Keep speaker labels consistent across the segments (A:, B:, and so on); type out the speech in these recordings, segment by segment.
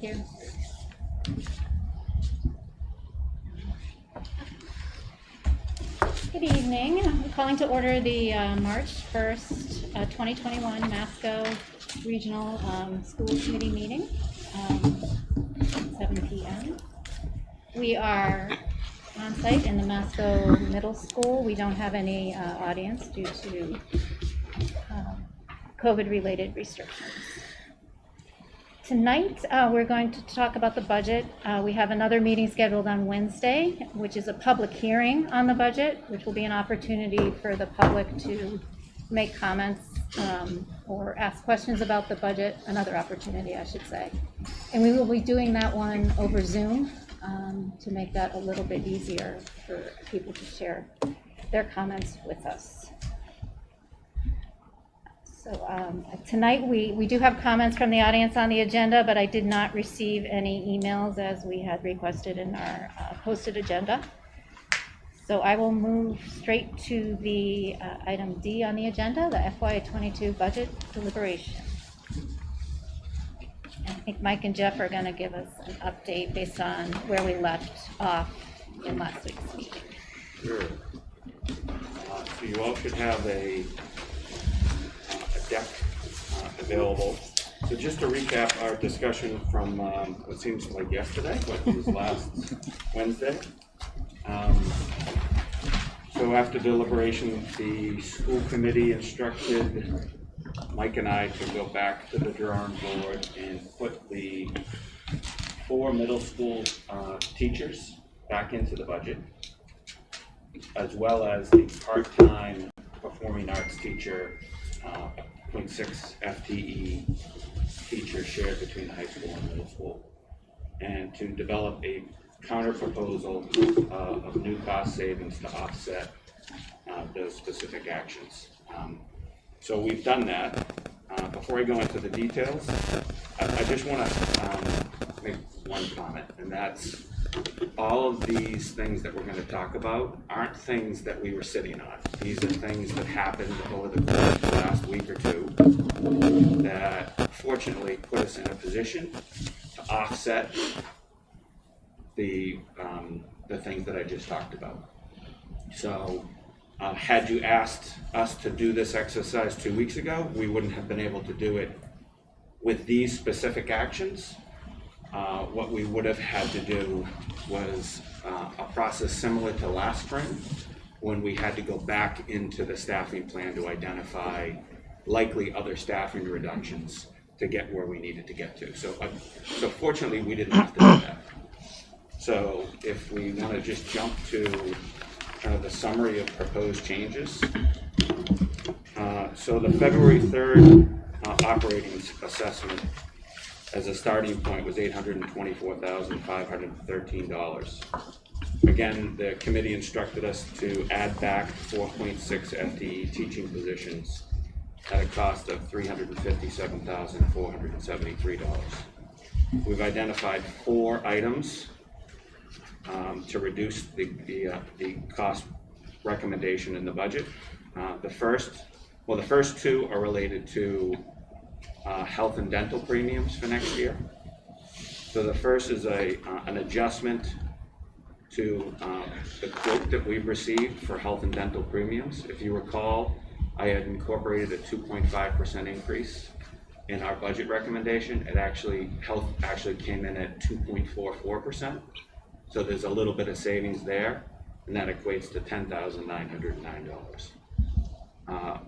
A: Thank you. Good evening. I'm calling to order the March 1st, 2021 Masco Regional School Committee meeting, 7 p.m. We are on site in the Masco Middle School. We don't have any audience due to COVID-related restrictions. Tonight, we're going to talk about the budget. We have another meeting scheduled on Wednesday, which is a public hearing on the budget, which will be an opportunity for the public to make comments or ask questions about the budget, another opportunity, I should say. And we will be doing that one over Zoom to make that a little bit easier for people to share their comments with us. So tonight we do have comments from the audience on the agenda, but I did not receive any emails as we had requested in our posted agenda. So I will move straight to the item D on the agenda, the FY22 budget deliberation. I think Mike and Jeff are going to give us an update based on where we left off in last week's meeting.
B: Sure. So you all should have a deck available. So just to recap our discussion from what seems like yesterday, but was last Wednesday. So after deliberation, the school committee instructed Mike and I to go back to the drawing board and put the 4 middle school teachers back into the budget, as well as the part-time performing arts teacher, 0.6 FTE teacher shared between the high school and middle school, and to develop a counter proposal of new cost savings to offset those specific actions. So we've done that. Before I go into the details, I just want to make one comment, and that's all of these things that we're going to talk about aren't things that we were sitting on. These are things that happened over the course of the last week or two that fortunately put us in a position to offset the things that I just talked about. So had you asked us to do this exercise 2 weeks ago, we wouldn't have been able to do it with these specific actions. What we would have had to do was a process similar to last spring, when we had to go back into the staffing plan to identify likely other staffing reductions to get where we needed to get to. So fortunately, we didn't have to do that. So if we want to just jump to kind of the summary of proposed changes. So the February 3rd operating assessment as a starting point was $824,513. Again, the committee instructed us to add back 4.6 FTE teaching positions at a cost of $357,473. We've identified 4 items to reduce the cost recommendation in the budget. The first 2 are related to health and dental premiums for next year. So the first is an adjustment to the quote that we've received for health and dental premiums. If you recall, I had incorporated a 2.5% increase in our budget recommendation. Health actually came in at 2.44%. So there's a little bit of savings there, and that equates to $10,909.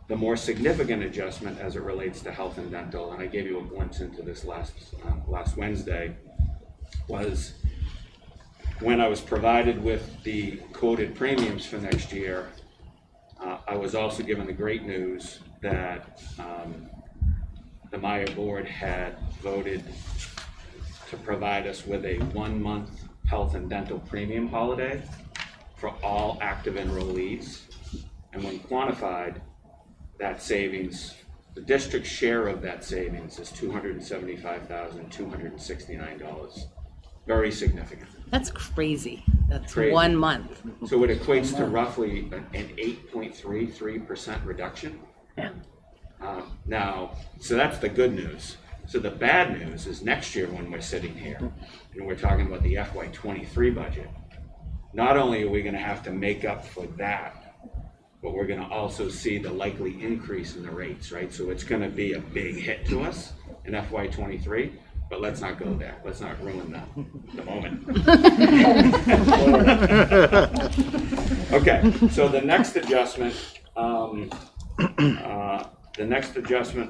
B: The more significant adjustment as it relates to health and dental, and I gave you a glimpse into this last Wednesday, was when I was provided with the quoted premiums for next year, I was also given the great news that the Meyer board had voted to provide us with a 1-month health and dental premium holiday for all active enrollees. And when quantified, that savings, the district's share of that savings is $275,269. Very significant.
C: That's crazy. That's
B: crazy.
C: 1 month.
B: So it equates to roughly an 8.33% reduction.
C: Yeah.
B: Now, so that's the good news. So the bad news is next year when we're sitting here and we're talking about the FY23 budget, not only are we going to have to make up for that, but we're going to also see the likely increase in the rates, right? So it's going to be a big hit to us in FY23, but let's not go there. Let's not ruin the moment. Okay, so the next adjustment,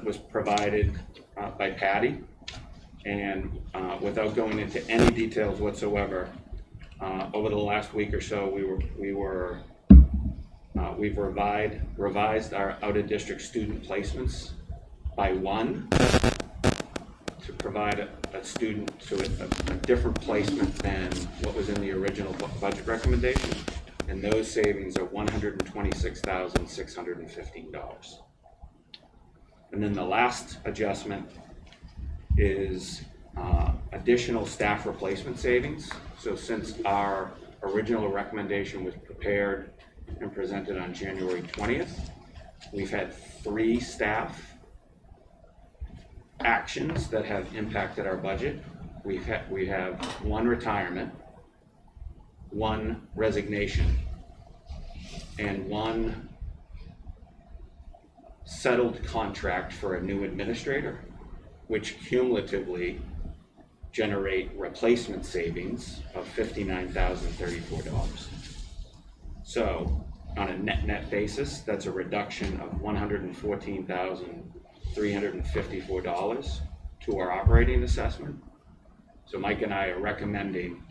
B: was provided by Patty, and without going into any details whatsoever, over the last week or so, we've revised our out-of-district student placements by one to provide a student to a different placement than what was in the original budget recommendation, and those savings are $126,615. And then the last adjustment is additional staff replacement savings. So since our original recommendation was prepared and presented on January 20th, we've had 3 staff actions that have impacted our budget. We have 1 retirement, 1 resignation, and 1 settled contract for a new administrator, which cumulatively generate replacement savings of $59,034. So on a net basis, that's a reduction of $114,354 to our operating assessment. So Mike and I are recommending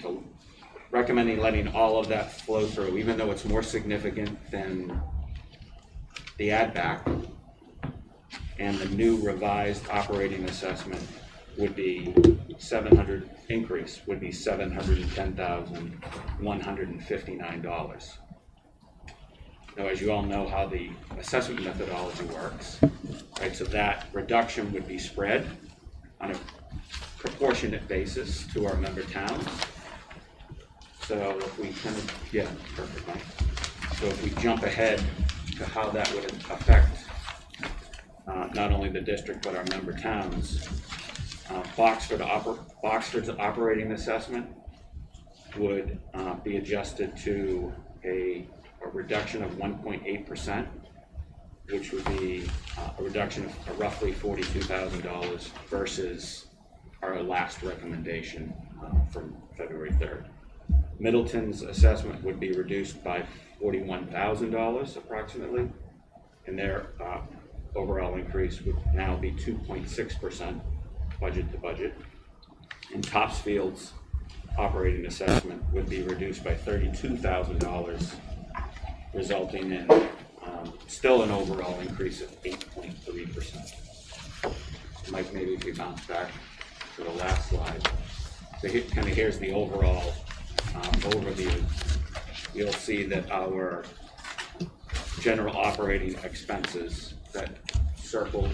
B: letting all of that flow through, even though it's more significant than the add back. And the new revised operating assessment would be $710,159. Now, as you all know how the assessment methodology works, right? So that reduction would be spread on a proportionate basis to our member towns. So if we kind of, yeah, perfect, Mike. So if we jump ahead to how that would affect not only the district but our member towns, Boxford's operating assessment would be adjusted to a reduction of 1.8%, which would be a reduction of roughly $42,000 versus our last recommendation from February 3rd. Middleton's assessment would be reduced by $41,000 approximately, and their overall increase would now be 2.6% budget to budget. And Topsfield's operating assessment would be reduced by $32,000, resulting in still an overall increase of 8.3%. Mike, maybe if you bounce back to the last slide. So here's the overall overview. You'll see that our general operating expenses, that circled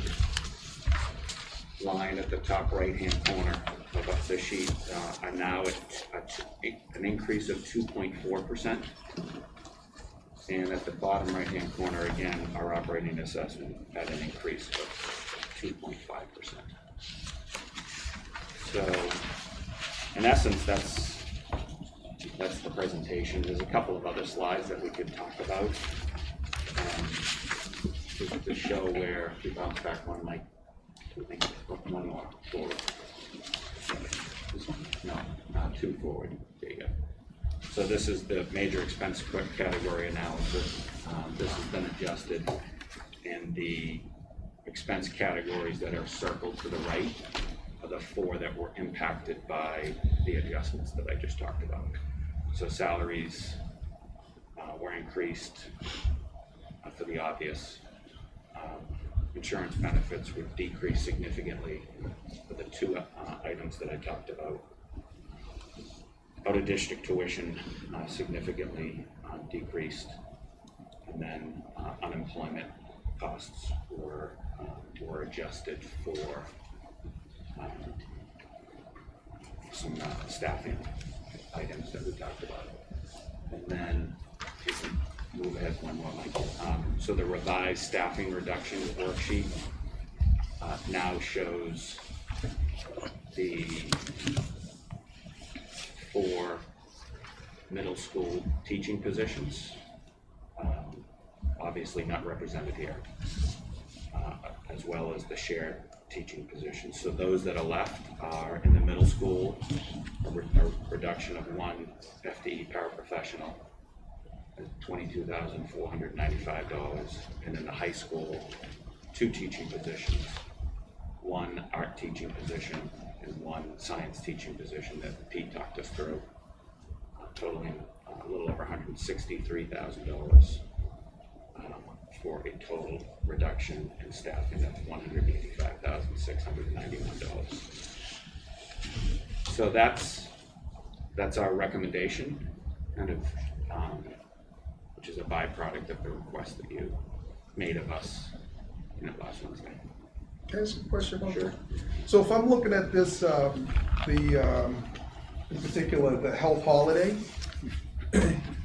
B: line at the top right-hand corner of the sheet, are now at an increase of 2.4%. And at the bottom right-hand corner, again, our operating assessment at an increase of 2.5%. So, in essence, that's the presentation. There's a couple of other slides that we could talk about to show where, if we bounce back one, Mike, one more forward. No, 2 forward. There you go. So this is the major expense category analysis. This has been adjusted, and the expense categories that are circled to the right are the 4 that were impacted by the adjustments that I just talked about. So salaries were increased for the obvious. Insurance benefits would decrease significantly for the 2 items that I talked about. Out-of-district tuition significantly decreased, and then unemployment costs were adjusted for some staffing items that we talked about. And then you can move ahead one more, Michael. So the revised staffing reduction worksheet now shows the 4 middle school teaching positions, obviously not represented here, as well as the shared teaching positions. So those that are left are in the middle school, a reduction of 1 FTE paraprofessional, $22,495, and in the high school, 2 teaching positions, 1 art teaching position and 1 science teaching position that Pete talked us through, totaling a little over $163,000 for a total reduction in staffing of $185,691. So that's our recommendation, kind of, which is a byproduct of the request that you made of us last Wednesday.
D: Can I ask a question about
B: Sure.
D: that? So if I'm looking at this, in particular, the health holiday,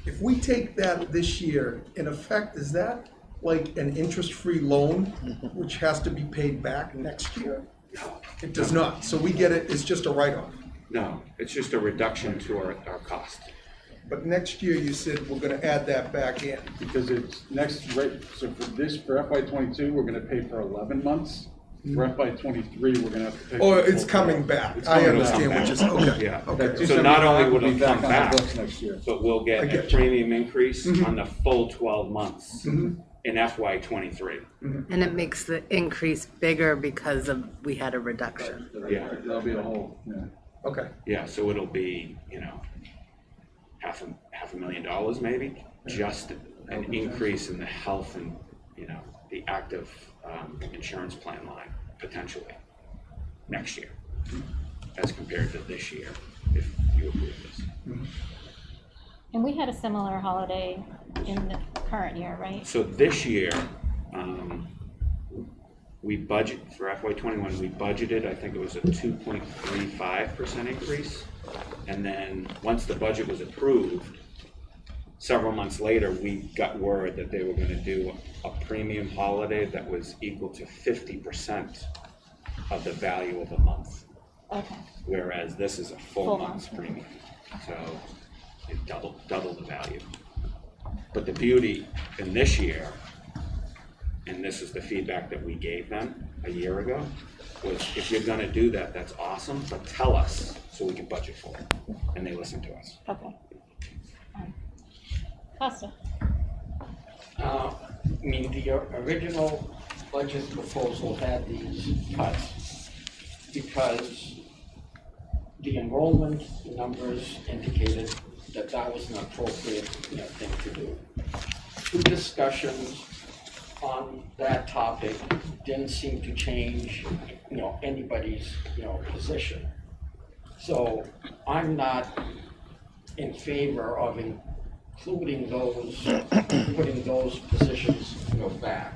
D: if we take that this year, in effect, is that like an interest-free loan, which has to be paid back next year?
B: No.
D: It does not. So we get it, it's just a write-off.
B: No, it's just a reduction to our cost.
D: But next year, you said we're gonna add that back in.
E: Because it's next, right, so for FY '22, we're gonna pay for 11 months. For FY '23, we're gonna have to pay.
D: Oh,
E: for the
D: it's
E: full
D: coming
E: 12.
D: back.
E: It's
D: I
E: coming
D: understand
E: back.
D: what you're saying. Okay.
B: Yeah.
D: Okay.
E: That
B: So not only
E: 275
B: would
E: will
B: it
E: be
B: come
E: on the
B: back,
E: books next year.
B: but we'll
D: I
B: get a
D: get you.
B: premium increase on the full 12 months in FY '23.
C: And it makes the increase bigger because we had a reduction.
B: Yeah.
E: That'll be a whole, yeah.
D: Okay.
B: Yeah, so it'll be, half a $1 million maybe, just an increase in the health and, the active insurance plan line, potentially, next year, as compared to this year, if you approve this.
A: And we had a similar holiday in the current year, right?
B: So this year, we budget, for FY '21, we budgeted, I think it was a 2.35% increase. And then, once the budget was approved, several months later, we got word that they were gonna do a premium holiday that was equal to 50% of the value of a month.
A: Okay.
B: Whereas this is a full
A: Full
B: month's
A: month.
B: premium. So it double the value. But the beauty in this year, and this is the feedback that we gave them a year ago, was if you're gonna do that, that's awesome, but tell us so we can budget for it. And they listened to us.
A: Okay. Costa.
F: The original budget proposal had these cuts because the enrollment numbers indicated that that was an appropriate, thing to do. 2 discussions on that topic didn't seem to change, anybody's, position. So I'm not in favor of including those, putting those positions, back.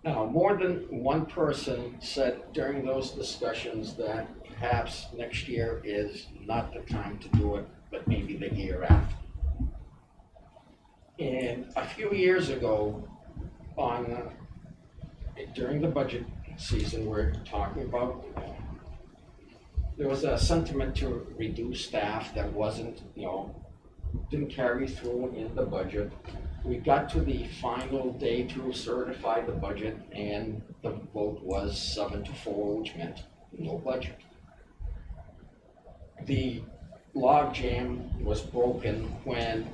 F: Now, more than one person said during those discussions that perhaps next year is not the time to do it, but maybe the year after. And a few years ago, during the budget season, we're talking about, there was a sentiment to reduce staff that wasn't, didn't carry through in the budget. We got to the final day to certify the budget, and the vote was 7-4, which meant no budget. The logjam was broken when,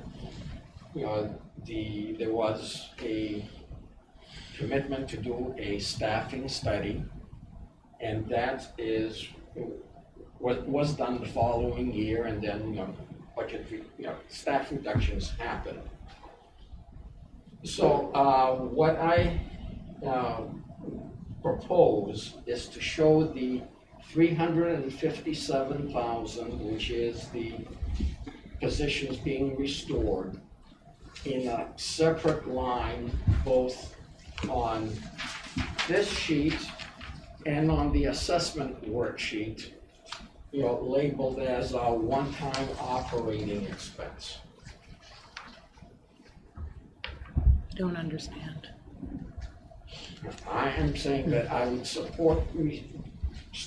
F: there was a commitment to do a staffing study, and that is what was done the following year, and then budget, staff reductions happened. So what I propose is to show the 357,000, which is the positions being restored, in a separate line, both on this sheet and on the assessment worksheet, labeled as a one-time operating expense.
C: I don't understand.
F: I am saying that I would support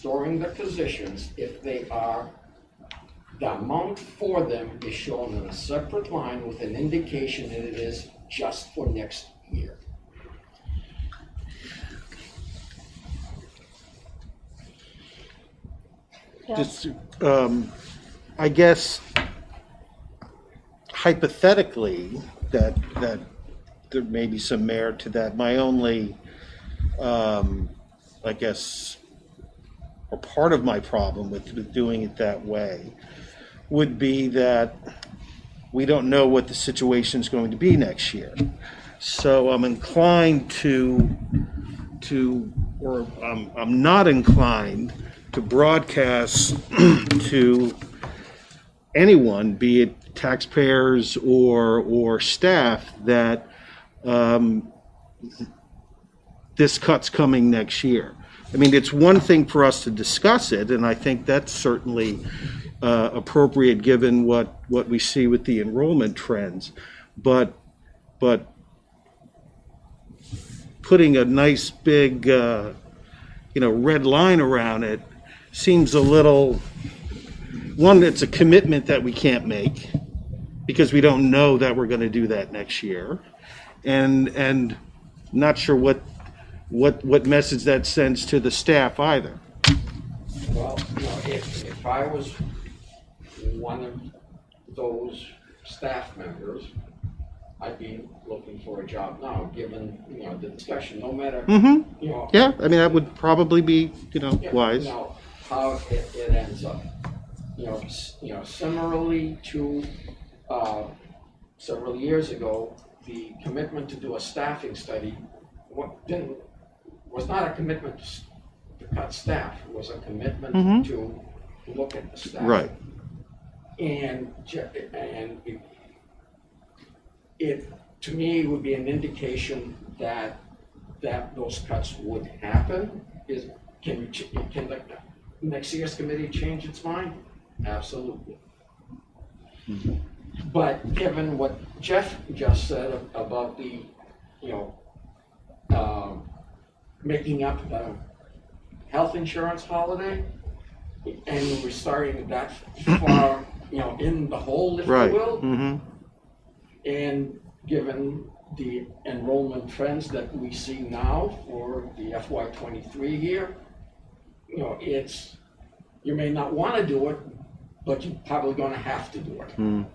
F: restoring the positions if they are, the amount for them is shown on a separate line with an indication that it is just for next year.
G: Just, I guess hypothetically, that there may be some merit to that. My only, I guess, or part of my problem with doing it that way would be that we don't know what the situation is going to be next year. So I'm inclined or I'm not inclined to broadcast to anyone, be it taxpayers or staff, that this cut's coming next year. I mean, it's one thing for us to discuss it, and I think that's certainly appropriate given what we see with the enrollment trends. But putting a nice big red line around it seems a little, one, it's a commitment that we can't make because we don't know that we're going to do that next year, and not sure what message that sends to the staff either.
F: Well, if I was one of those staff members, I'd be looking for a job now, given, the discussion, no matter,
G: Yeah, I mean, that would probably be, wise.
F: How it ends up. Similarly to, several years ago, the commitment to do a staffing study was not a commitment to cut staff, it was a commitment to look at the staff.
G: Right.
F: And it to me would be an indication that those cuts would happen. Can the next year's committee change its mind? Absolutely. But given what Jeff just said about the making up the health insurance holiday, and we're starting that far in the hole, if
G: Right.
F: you will.
G: Mm-hmm.
F: And given the enrollment trends that we see now for the FY23 year, you may not want to do it, but you're probably going to have to do it.
G: Mm.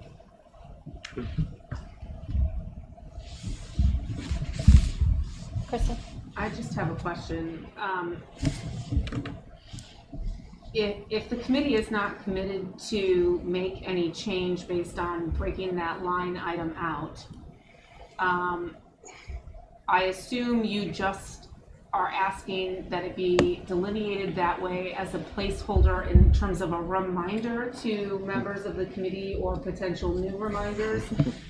A: Kristen?
H: I just have a question. If the committee is not committed to make any change based on breaking that line item out, I assume you just are asking that it be delineated that way as a placeholder in terms of a reminder to members of the committee or potential new reminders.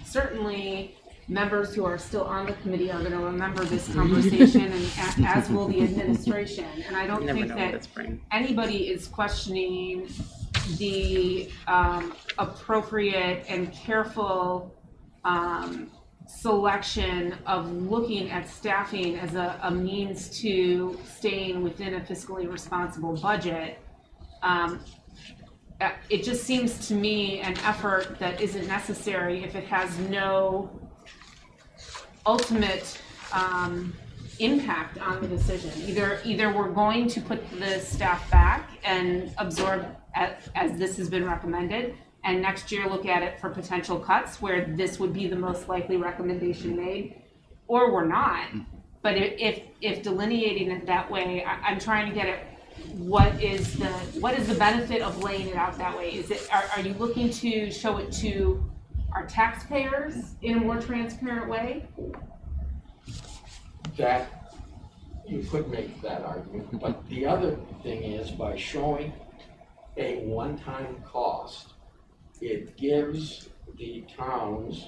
H: Certainly, members who are still on the committee are going to remember this conversation, and as will the administration. And I don't think that anybody is questioning the appropriate and careful selection of looking at staffing as a means to staying within a fiscally responsible budget. It just seems to me an effort that isn't necessary if it has no ultimate impact on the decision. Either we're going to put the staff back and absorb as this has been recommended, and next year look at it for potential cuts where this would be the most likely recommendation made, or we're not. But if delineating it that way, I'm trying to get at what is the benefit of laying it out that way? Are you looking to show it to our taxpayers in a more transparent way?
F: That you could make that argument, but the other thing is, by showing a one-time cost, it gives the towns,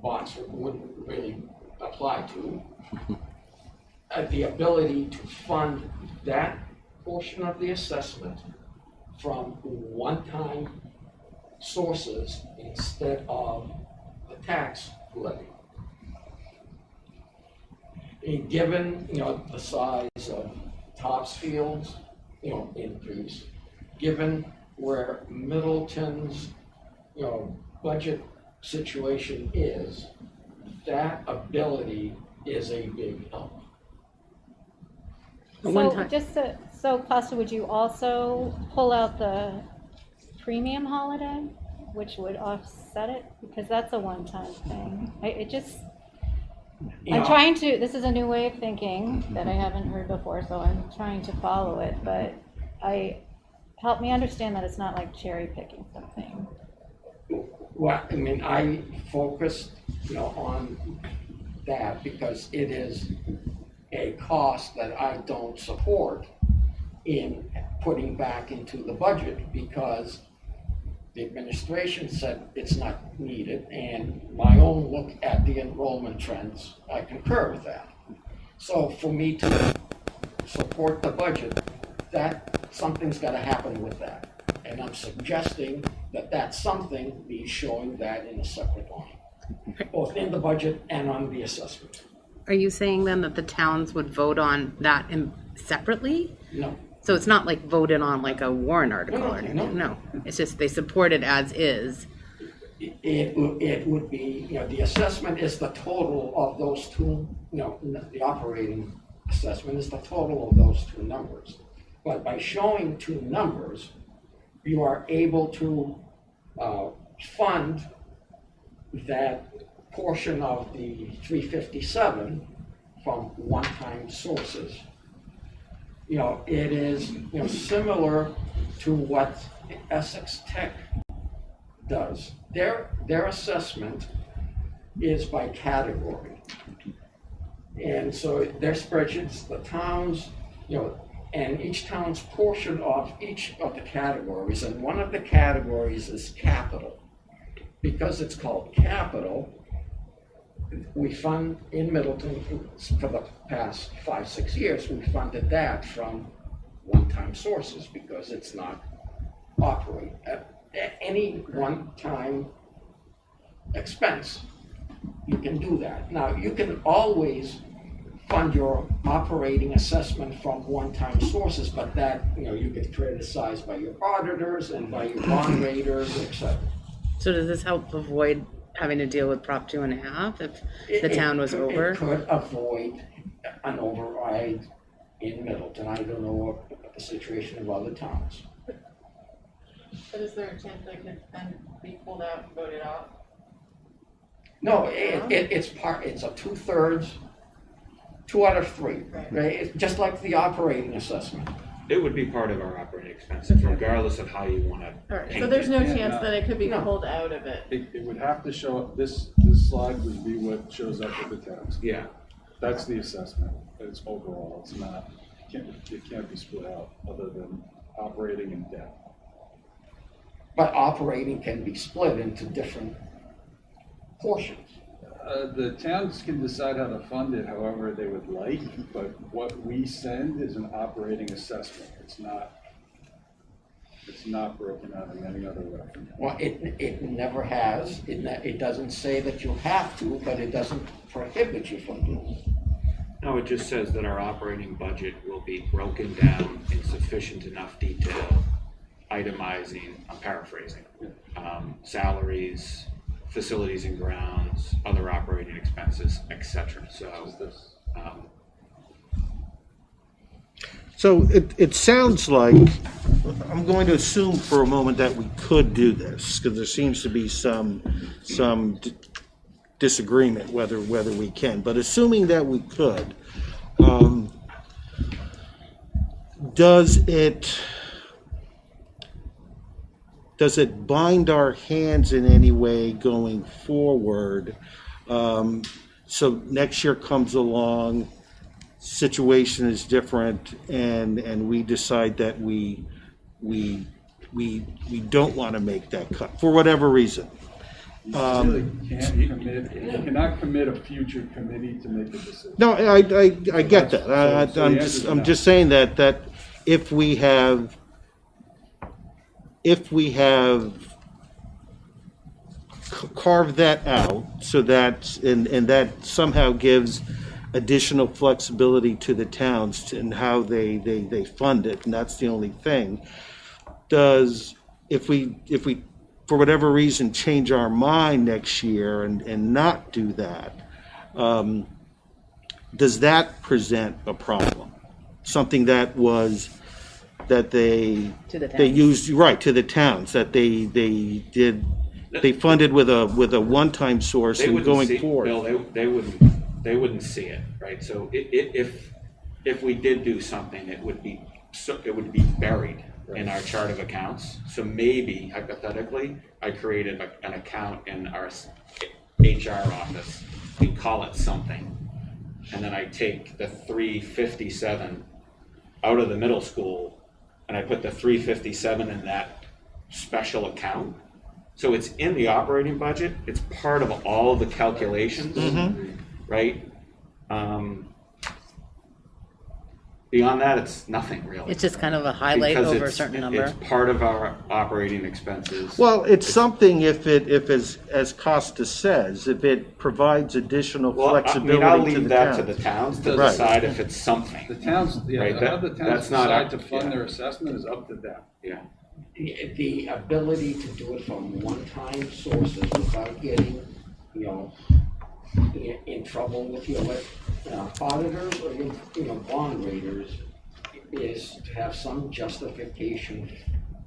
F: Boxford wouldn't really apply to, the ability to fund that portion of the assessment from one-time sources instead of the tax levy. And given the size of Topsfield's increase, given where Middleton's, budget situation is, that ability is a big help.
C: One
A: So
C: time-
A: just so Costa, would you also pull out the premium holiday, which would offset it? Because that's a one-time thing. I'm trying to, this is a new way of thinking that I haven't heard before, so I'm trying to follow it, but help me understand that it's not like cherry picking something.
F: Well, I mean, I focused, on that because it is a cost that I don't support in putting back into the budget because the administration said it's not needed, and my own look at the enrollment trends, I concur with that. So for me to support the budget, that something's got to happen with that. And I'm suggesting that something be showing that in a separate line, both in the budget and on the assessment.
C: Are you saying then that the towns would vote on that separately?
F: No.
C: So it's not like voted on like a warrant article
F: No,
C: or anything?
F: no.
C: It's just they support it as is.
F: It would be, the assessment is the total of those two, the operating assessment is the total of those two numbers. But by showing two numbers, you are able to fund that portion of the 357 from one-time sources. It is, similar to what Essex Tech does. Their assessment is by category. And so their spreadsheets, the towns, and each town's portion of each of the categories, and one of the categories is capital. Because it's called capital, we fund in Middleton for the past 5-6 years, we funded that from one-time sources because it's not any one-time expense. You can do that. Now, you can always fund your operating assessment from one-time sources, but that, you get criticized by your auditors and by your bond raters, etc.
C: So does this help avoid having to deal with Prop 2.5 if the town was over?
F: It could avoid an override in Middleton. I don't know what the situation of other towns.
I: But is there a chance they could then be pulled out and voted off?
F: No, it's a 2/3, 2 out of 3, right? It's just like the operating assessment.
B: It would be part of our operating expenses, regardless of how you want to
I: All right,
B: paint
I: so there's
B: it.
I: no
E: Yeah,
I: chance
E: no.
I: that it could be
F: No.
I: pulled out of it?
E: It would have to show up, this slide would be what shows up with the tax.
B: Yeah,
E: That's the assessment. It's overall, it's not, it can't be split out other than operating and debt.
F: But operating can be split into different portions.
E: The towns can decide how to fund it however they would like, but what we send is an operating assessment. It's not broken out in any other way.
F: Well, it never has. It doesn't say that you have to, but it doesn't prohibit you from doing it.
B: no, it just says that our operating budget will be broken down in sufficient enough detail, itemizing, I'm paraphrasing, salaries, facilities and grounds, other operating expenses, etc.
G: So it sounds like, I'm going to assume for a moment that we could do this, because there seems to be some disagreement whether we can. But assuming that we could, does it bind our hands in any way going forward? So next year comes along, situation is different, and we decide that we don't want to make that cut for whatever reason.
E: You really can't commit, you cannot commit a future committee to make a decision.
G: No, I get that.
E: So the answer is
G: I'm
E: no.
G: just saying that if we have carved that out so that and that somehow gives additional flexibility to the towns in how they fund it, and that's the only thing. If we, for whatever reason, change our mind next year and not do that, does that present a problem? Something that they
C: To the
G: they
C: towns.
G: used, right, to the towns, that they funded with a one-time source
B: They
G: and
B: wouldn't
G: going
B: see,
G: forward.
B: Bill, they wouldn't see it, right? So if we did do something, it would be buried in our chart of accounts. So maybe hypothetically, I created an account in our HR office, we call it something. And then I take the 357 out of the middle school and I put the 357 in that special account. So it's in the operating budget, it's part of all the calculations, right? Beyond that, it's nothing really.
C: It's just kind of a highlight
B: Because
C: over a
B: it's-
C: certain number.
B: It's part of our operating expenses.
G: Well, it's something if as Costa says, if it provides additional
B: Well, I mean,
G: flexibility
B: I'll
G: to
B: leave
G: the
B: that to
G: towns.
B: the towns to
G: Right.
B: decide if it's something.
E: The towns, yeah,
B: Right,
E: how the
B: that-
E: towns
B: that's not
E: decide
B: up-
E: to fund
B: yeah.
E: their assessment is up to them.
B: Yeah.
F: The ability to do it from one-time sources without getting, in trouble with your auditors or your bond raters is to have some justification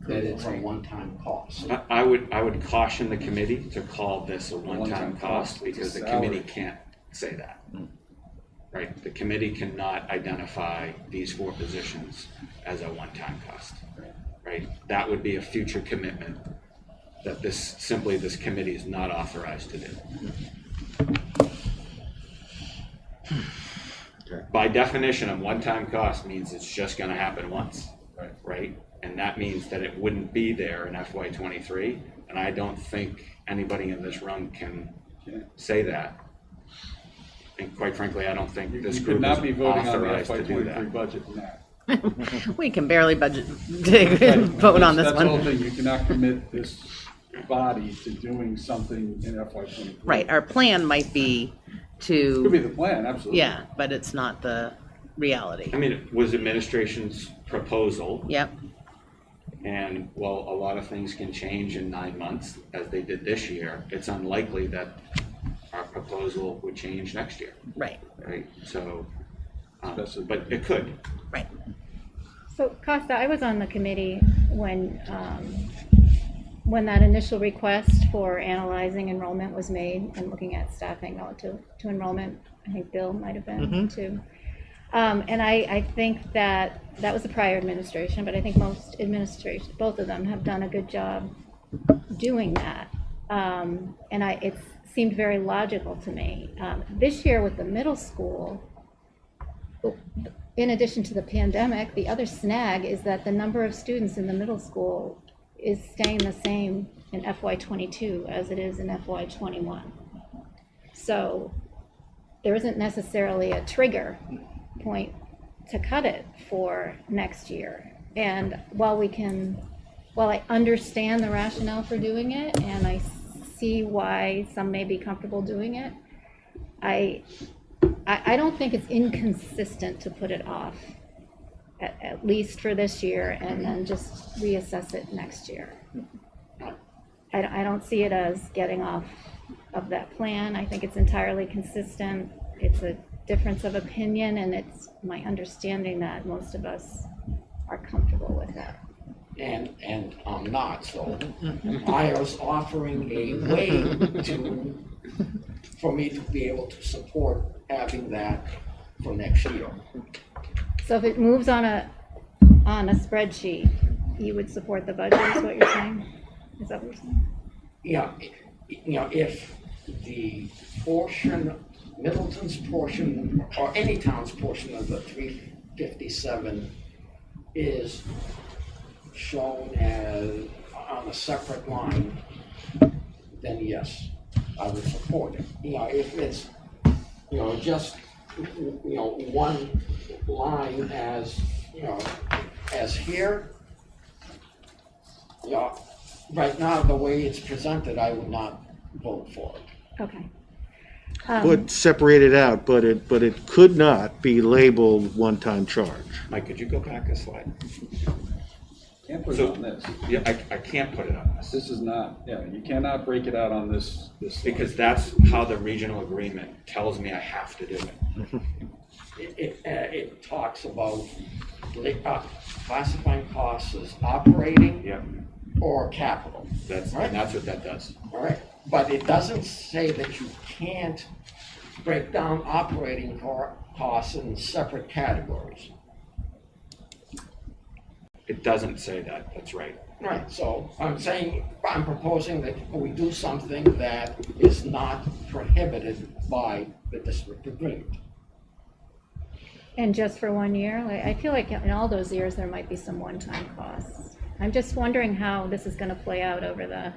F: that it's a one-time cost.
B: I would caution the committee to call this a one-time
E: One-time
B: cost
E: cost,
B: because
E: it's a
B: the committee
E: salary.
B: can't say that. Right? The committee cannot identify these 4 positions as a one-time cost. Right? That would be a future commitment that this committee is not authorized to do. By definition, a one-time cost means it's just gonna happen once,
E: Right.
B: right? And that means that it wouldn't be there in FY '23, and I don't think anybody in this room can say that. And quite frankly, I don't think this
E: You
B: group
E: could
B: is
E: not be voting on the
B: authorized
E: FY
B: to do
E: '23
B: that.
E: budget now.
C: We can barely vote on this
E: That's the whole
C: one.
E: thing, you cannot commit this body to doing something in FY '23.
C: Right, our plan might be
E: Could be
C: to,
E: the plan, absolutely.
C: yeah, but it's not the reality.
B: I mean, it was administration's proposal,
C: Yep,
B: and while a lot of things can change in 9 months, as they did this year, it's unlikely that our proposal would change next year,
C: right,
B: right? So,
E: Especially-
B: but it could.
C: right.
A: So Costa, I was on the committee when that initial request for analyzing enrollment was made and looking at staffing relative to enrollment. I think Bill might have been too. And I think that was the prior administration, but I think most administrations, both of them, have done a good job doing that. And it seemed very logical to me. This year with the middle school, in addition to the pandemic, the other snag is that the number of students in the middle school is staying the same in FY '22 as it is in FY '21. So there isn't necessarily a trigger point to cut it for next year. And while I understand the rationale for doing it, and I see why some may be comfortable doing it, I don't think it's inconsistent to put it off, at least for this year, and then just reassess it next year. I don't see it as getting off of that plan. I think it's entirely consistent. It's a difference of opinion, and it's my understanding that most of us are comfortable with that.
F: And I'm not, so I was offering a way for me to be able to support having that for next year.
A: So if it moves on a spreadsheet, you would support the budget, is what you're saying? Is that what you're saying?
F: Yeah, if the portion, Middleton's portion, or any town's portion of the 357 is shown as on a separate line, then yes, I would support it. If it's, just, one line as here, right now, the way it's presented, I would not vote for it.
A: Okay.
G: But separated out, but it could not be labeled one-time charge.
B: Mike, could you go back a slide?
E: Can't put it
B: So-
E: on this.
B: Yeah, I can't put it on this.
E: This is not, yeah, you cannot break it out on this slide.
B: Because that's how the regional agreement tells me I have to do it.
F: It talks about classifying costs as operating
B: Yep,
F: or capital.
B: and that's what that does.
F: All right, but it doesn't say that you can't break down operating costs in separate categories.
B: It doesn't say that, that's right.
F: Right, so I'm proposing that we do something that is not prohibited by the district agreement.
A: And just for 1 year? Like, I feel like in all those years, there might be some one-time costs. I'm just wondering how this is gonna play out over the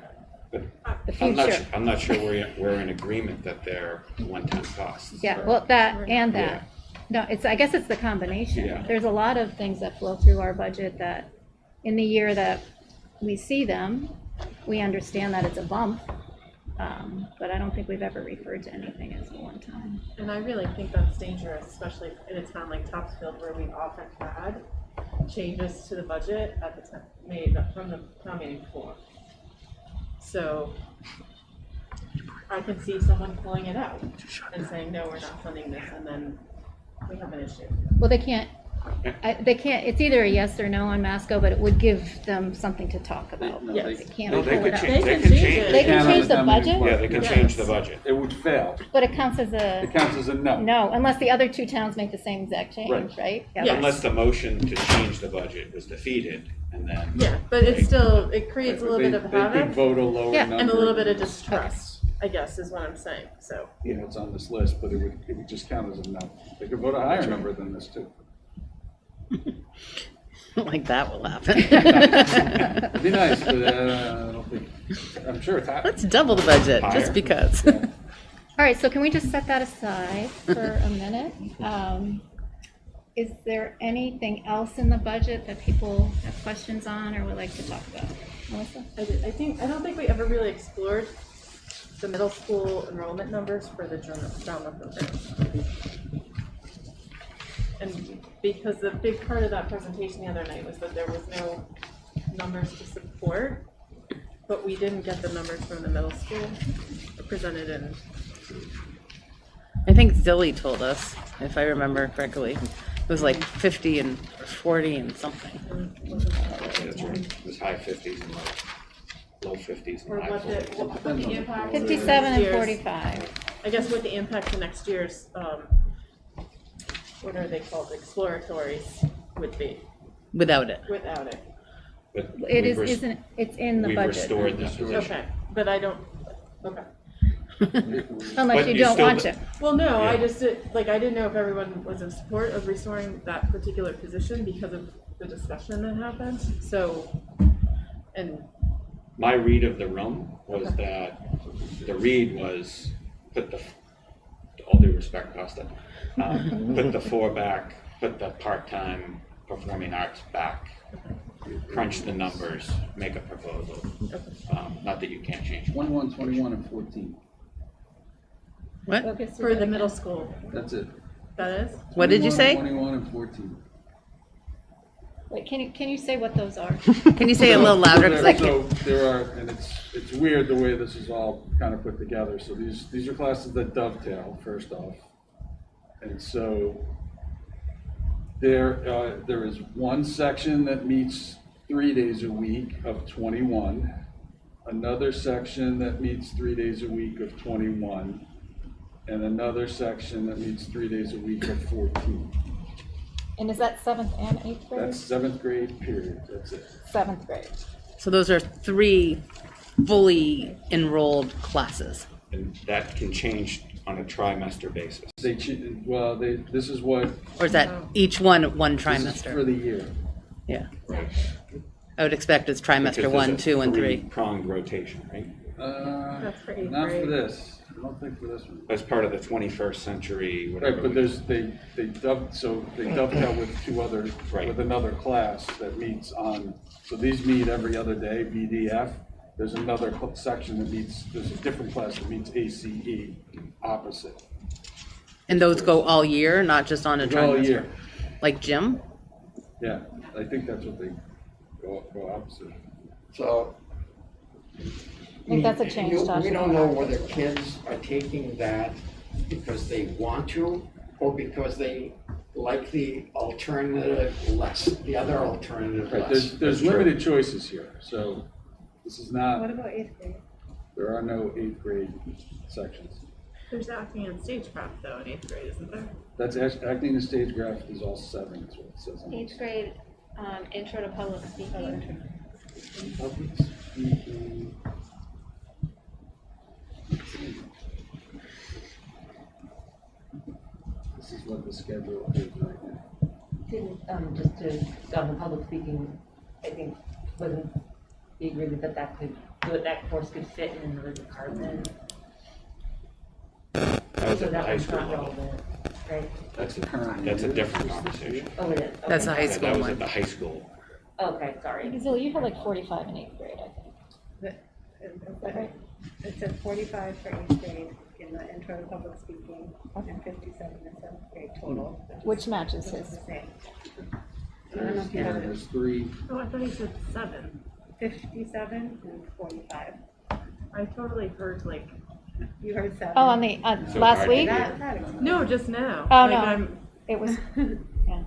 B: But
A: future.
B: I'm not sure we're in agreement that they're one-time costs.
A: Yeah, well, that and that. No, I guess it's the combination.
B: Yeah.
A: There's a lot of things that flow through our budget that, in the year that we see them, we understand that it's a bump. But I don't think we've ever referred to anything as a one-time.
I: And I really think that's dangerous, especially in a town like Topsfield where we've often had changes to the budget at the time, made from the town meeting before. So I can see someone pulling it out and saying, no, we're not funding this, and then we have an issue.
A: Well, they can't, it's either a yes or no on Masco, but it would give them something to talk about.
E: No,
I: Yes.
A: They can't
B: No,
A: pull
B: they
A: it
B: could
A: out.
B: change,
I: They can change it.
A: They can
E: on
A: change the
E: town meeting
A: budget?
E: floor.
B: Yeah, they can
I: Yes.
B: change the budget.
E: It would fail.
A: But it counts as a,
E: It counts as a no.
A: no, unless the other two towns make the same exact change,
E: Right.
A: right? Yeah.
I: Yes.
B: Unless the motion to change the budget was defeated, and then.
I: Yeah, but it's still, it creates a little bit of
E: They could
I: havoc
E: vote a lower
A: Yeah,
E: number.
I: and a little bit of distrust, I guess, is what I'm saying, so.
E: You know, it's on this list, but it would just count as a no. They could vote a higher number than this too.
C: Like that will happen.
E: It'd be nice, but I don't think, I'm sure it's happening.
C: Let's double the budget,
B: Higher.
C: just because.
A: All right, so can we just set that aside for a minute? Is there anything else in the budget that people have questions on or would like to talk about? Melissa?
I: I don't think we ever really explored the middle school enrollment numbers for the drama program. And because the big part of that presentation the other night was that there was no numbers to support, but we didn't get the numbers from the middle school presented in.
C: I think Zilly told us, if I remember correctly, it was like 50 and 40 and something.
B: That's right. It was high 50s and low 50s
I: Or
B: and high
I: what
B: 40s.
I: the impact.
A: 57 and
I: year's-
A: 45.
I: I guess what the impact to next year's, what are they called, exploratories would be
C: Without it.
I: without it.
B: But
A: It
B: we've
A: isn't, it's in the
B: we've
A: budget.
B: restored that position.
I: Okay, but I don't, okay.
A: Unless
B: But
A: you
B: you
A: don't
B: still
A: want
B: d-
A: to.
I: Well, no, I
B: Yeah.
I: just, I didn't know if everyone was in support of restoring that particular position because of the discussion that happened, so, and,
B: My read of the room was that the read was all due respect, Costa, put the 4 back, put the part-time performing arts back, crunch the numbers, make a proposal. Not that you can't change.
E: 21, 21, and 14.
C: What?
I: for the middle school,
E: That's it.
I: that is?
C: What did you say?
E: 21 and 14.
A: Wait, can you say what those are?
C: Can you say it a little louder? 'Cause I can't.
E: So there are, and it's weird the way this is all kind of put together. So these are classes that dovetail, first off. And so there is one section that meets 3 days a week of 21, another section that meets 3 days a week of 21, and another section that meets 3 days a week of 14.
A: And is that 7th and 8th grade?
E: That's 7th grade, period. That's it.
A: 7th grade.
C: So those are 3 fully enrolled classes.
B: And that can change on a trimester basis.
E: This is what,
C: Or is that each one
E: this is for
C: trimester?
E: the year.
C: Yeah. I would expect it's trimester
B: Because
C: 1,
B: there's a
C: 2, and 3.
B: three-pronged rotation, right?
I: That's for eighth
E: Not for
I: grade.
E: this. I don't think for this one.
B: As part of the 21st century, whatever.
E: Right, but they dovetail with
B: Right.
E: with another class that meets on, so these meet every other day, BDF. There's another section that meets, there's a different class that meets ACE opposite.
C: And those go all year, not just on a
E: Go all
C: trimester?
E: year.
C: Like gym?
E: Yeah, I think that's what they go opposite.
F: So.
A: I think that's a change, Tasha.
F: We don't know whether kids are taking that because they want to, or because they like the alternative less, the other alternative
E: Right,
F: less.
E: there's limited choices here, so this is
I: What
E: not,
I: about eighth grade?
E: there are no 8th grade sections.
I: There's acting and stagecraft though in eighth grade, isn't there?
E: That's acting and stagecraft is all 7, is what it says on it.
A: 8th grade, intro to public speaking.
E: Public speaking. This is what the schedule is right now.
J: Didn't, just to, on the public speaking, I think, wasn't the agreement that that course could fit in the department?
B: That was
J: So
B: at the
J: that
B: high
J: was
B: school
J: not
B: level.
J: relevant, right?
E: That's the current.
B: That's a different conversation.
J: Oh, it is?
C: That's a
J: Okay.
C: high
B: Yeah,
C: school
B: that was at
C: one.
B: the high school.
J: Okay, sorry.
A: Zilla, you had like 45 in 8th grade, I think.
I: Right. It said 45 for eighth grade in the intro to public speaking and 57 in seventh grade total.
A: Which matches
I: Which is
A: his.
I: the same. I don't know if you have it.
E: There's 3.
I: Oh, I thought he said 7. 57 and 45. I totally heard like, you heard 7.
A: Oh, on the,
B: So
A: last
B: our
A: week?
B: teacher-
I: No, just now.
A: Oh,
I: Like,
A: no. It was, yeah.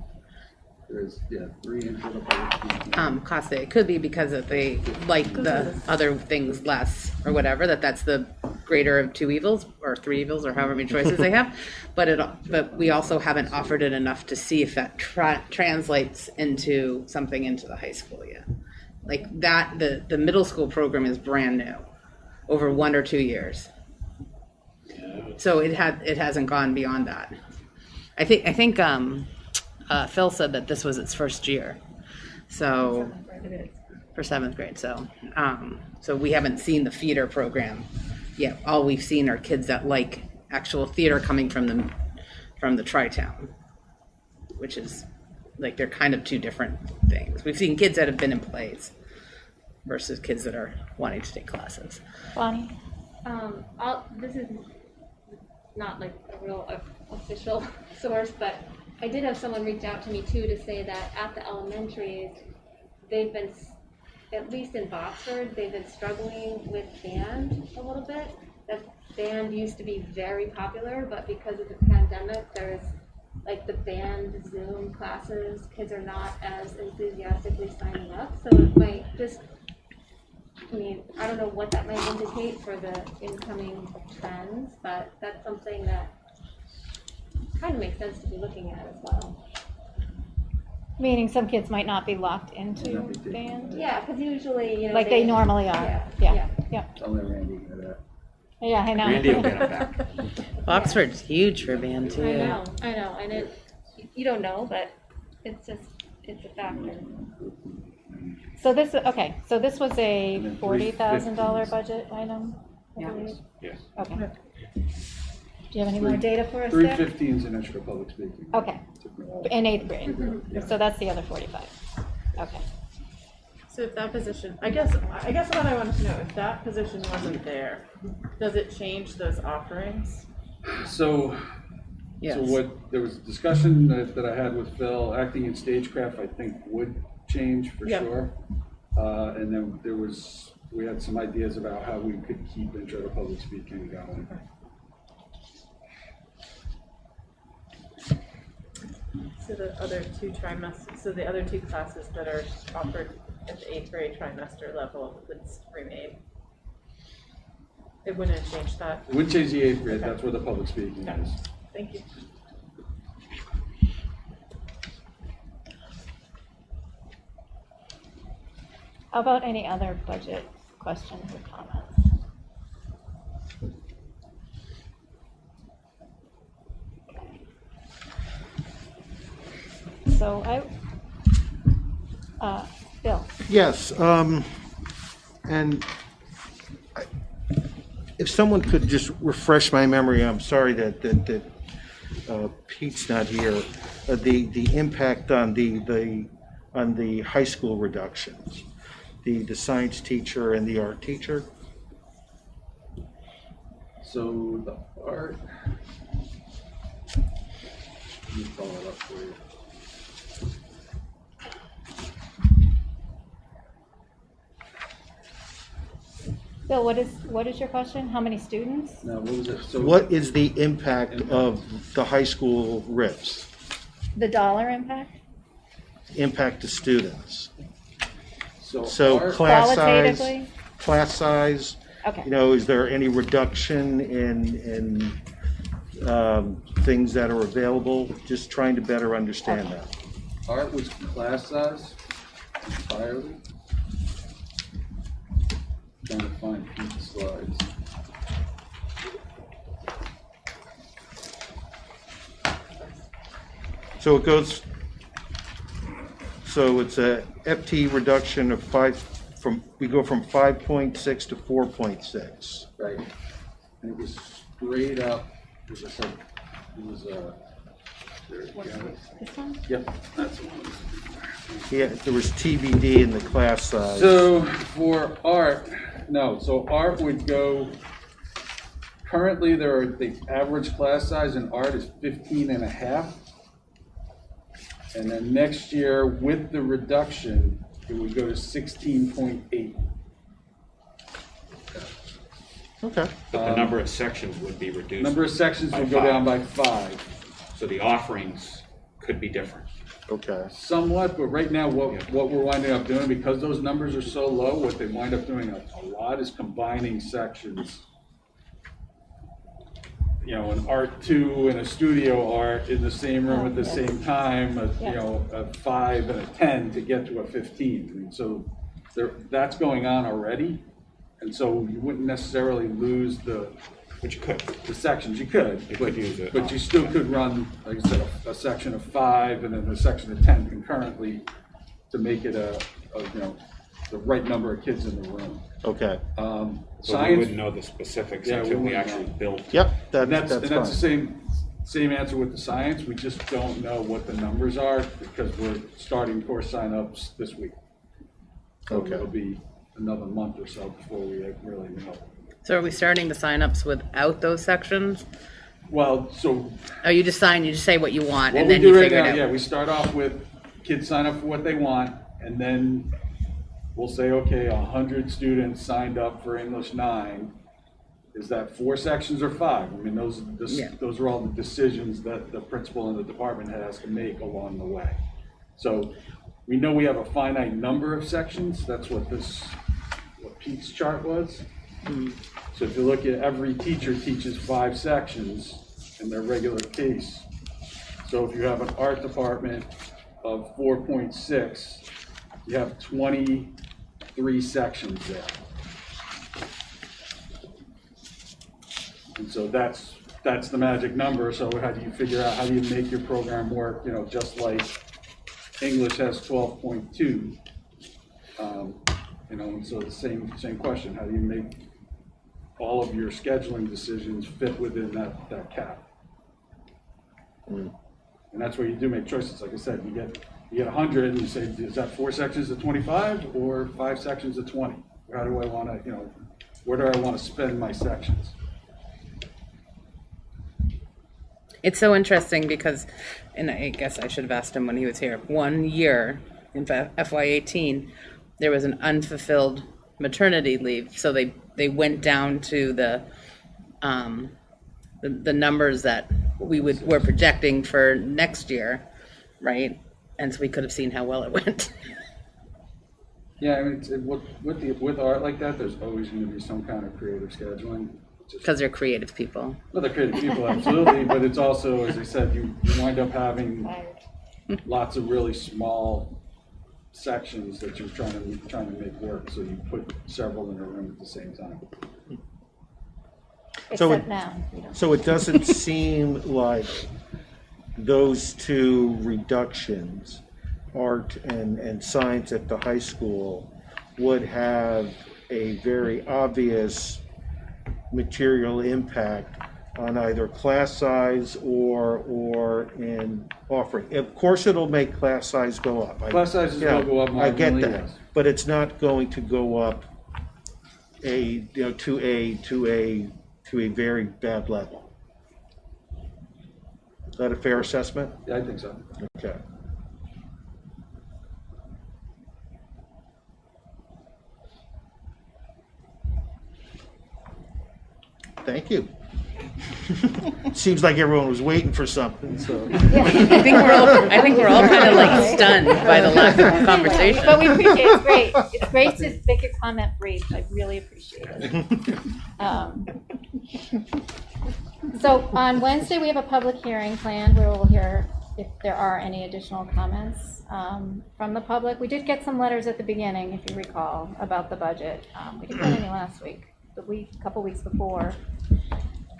E: There's, 3 into the public speaking.
C: Class A. It could be because of they like the other things less or whatever, that's the greater of two evils or three evils or however many choices they have. But we also haven't offered it enough to see if that translates into something into the high school yet. Like that, the middle school program is brand new, over 1 or 2 years. So it hasn't gone beyond that. I think Phil said that this was its first year, so for 7th grade. So we haven't seen the feeder program yet. All we've seen are kids that like actual theater coming from the Tri-Town, which is like they're kind of two different things. We've seen kids that have been in plays versus kids that are wanting to take classes.
A: Bonnie?
K: This is not like a real official source, but I did have someone reach out to me too to say that at the elementaries, they've been, at least in Boxford, they've been struggling with band a little bit. That band used to be very popular, but because of the pandemic, there's like the band Zoom classes, kids are not as enthusiastically signing up, so it might just, I mean, I don't know what that might indicate for the incoming trends, but that's something that kind of makes sense to be looking at as well.
A: Meaning some kids might not be locked into band?
K: Yeah, because usually, you know.
A: Like they normally are, yeah.
E: I'll let Randy know that.
A: Yeah, I know.
B: Randy will get it back.
C: Oxford's huge for band too.
K: I know, and you don't know, but it's a factor.
A: So this was a
E: And then
A: $40,000 budget item, I
C: Yeah.
A: believe?
B: Yes.
A: Okay. Do you have any more data for us there?
E: 315's in extra public speaking.
A: Okay, in 8th grade,
E: Yeah.
A: so that's the other 45. Okay.
I: So if that position, I guess what I wanted to know, if that position wasn't there, does it change those offerings?
E: So,
C: Yes.
E: so what, there was discussion that I had with Phil, acting in stagecraft, I think would change for
I: Yep.
E: sure. And then we had some ideas about how we could keep intro to public speaking going.
I: So the other two trimesters, so the other two classes that are offered at the 8th grade trimester level would remain? It wouldn't change that?
E: It wouldn't change the 8th grade,
I: Okay.
E: that's where the public speaking is.
I: Thank you.
A: How about any other budget questions or comments? So Bill?
G: Yes, and if someone could just refresh my memory, I'm sorry that Pete's not here, the impact on the high school reductions, the science teacher and the art teacher.
E: So the art. Let me follow it up for you.
A: Bill, what is your question? How many students?
E: Now, what was it? So
G: What is the impact of the high school RIPS?
A: The dollar impact?
G: Impact to students? So
E: art,
A: Qualitatively?
G: class size,
A: Okay.
G: is there any reduction in things that are available? Just trying to better understand that.
E: art was class size entirely. Trying to find each slides.
G: So it's a FT reduction of we go from 5.6 to 4.6.
E: Right. And it was straight up, as I said, it was there you have it.
A: This one?
E: Yep, that's the one.
G: Yeah, there was TBD in the class size.
E: So for art, no, so art would go, currently the average class size in art is 15 and a half. And then next year with the reduction, it would go to 16.8.
G: Okay.
B: But the number of sections would be reduced.
E: Number of sections would go down by 5.
B: So the offerings could be different.
G: Okay.
E: Somewhat, but right now, what we're winding up doing, because those numbers are so low, what they wind up doing a lot is combining sections. An art 2 and a studio art in the same room at the same time, a 5 and a 10 to get to a 15. And so that's going on already. And so you wouldn't necessarily lose the sections. You could, but you still could run, like I said, a section of 5 and then a section of 10 concurrently to make it the right number of kids in the room.
G: Okay.
B: So we wouldn't know the specifics until we actually built.
G: Yep.
E: That's
G: fine.
E: the same answer with the science. We just don't know what the numbers are because we're starting course sign-ups this week. So
G: Okay.
E: it'll be another month or so before we really know.
C: So are we starting the signups without those sections?
E: Well, so
C: Oh, you just say what you want
E: what
C: and
E: we
C: then
E: do
C: you
E: right
C: figure
E: now,
C: it out.
E: we start off with kids sign up for what they want, and then we'll say, okay, 100 students signed up for English 9. Is that 4 sections or 5? I mean, those are all the decisions that the principal and the department head has to make along the way. So we know we have a finite number of sections. That's what Pete's chart was. So if you look at every teacher teaches 5 sections in their regular case. So if you have an art department of 4.6, you have 23 sections there. And so that's the magic number. So how do you figure out, how do you make your program work, just like English has 12.2. And so the same question, how do you make all of your scheduling decisions fit within that cap? And that's where you do make choices. Like I said, you get 100 and you say, is that 4 sections of 25 or 5 sections of 20? How do I want to, where do I want to spend my sections?
C: It's so interesting because, and I guess I should have asked him when he was here, 1 year in FY18, there was an unfulfilled maternity leave. So they went down to the numbers that we're projecting for next year, right? And so we could have seen how well it went.
E: Yeah, I mean, with art like that, there's always going to be some kind of creative scheduling.
C: Because they're creative people.
E: Well, they're creative people, absolutely, but it's also, as I said, you wind up having lots of really small sections that you're trying to make work, so you put several in a room at the same time.
A: Except now.
G: So it doesn't seem like those 2 reductions, art and science at the high school, would have a very obvious material impact on either class size or in offering. Of course, it'll make class size go up.
E: Class sizes will go up
G: I get
E: marginally,
G: that,
E: yes.
G: but it's not going to go up to a to a very bad level. Is that a fair assessment?
E: Yeah, I think so.
G: Okay. Thank you. Seems like everyone was waiting for something, so.
C: I think we're all kind of like stunned by the lack of conversation.
A: But we appreciate it. It's great. It's great to make your comment brief. I really appreciate it. So on Wednesday, we have a public hearing planned where we'll hear if there are any additional comments from the public. We did get some letters at the beginning, if you recall, about the budget. We didn't get any last week. A couple weeks before,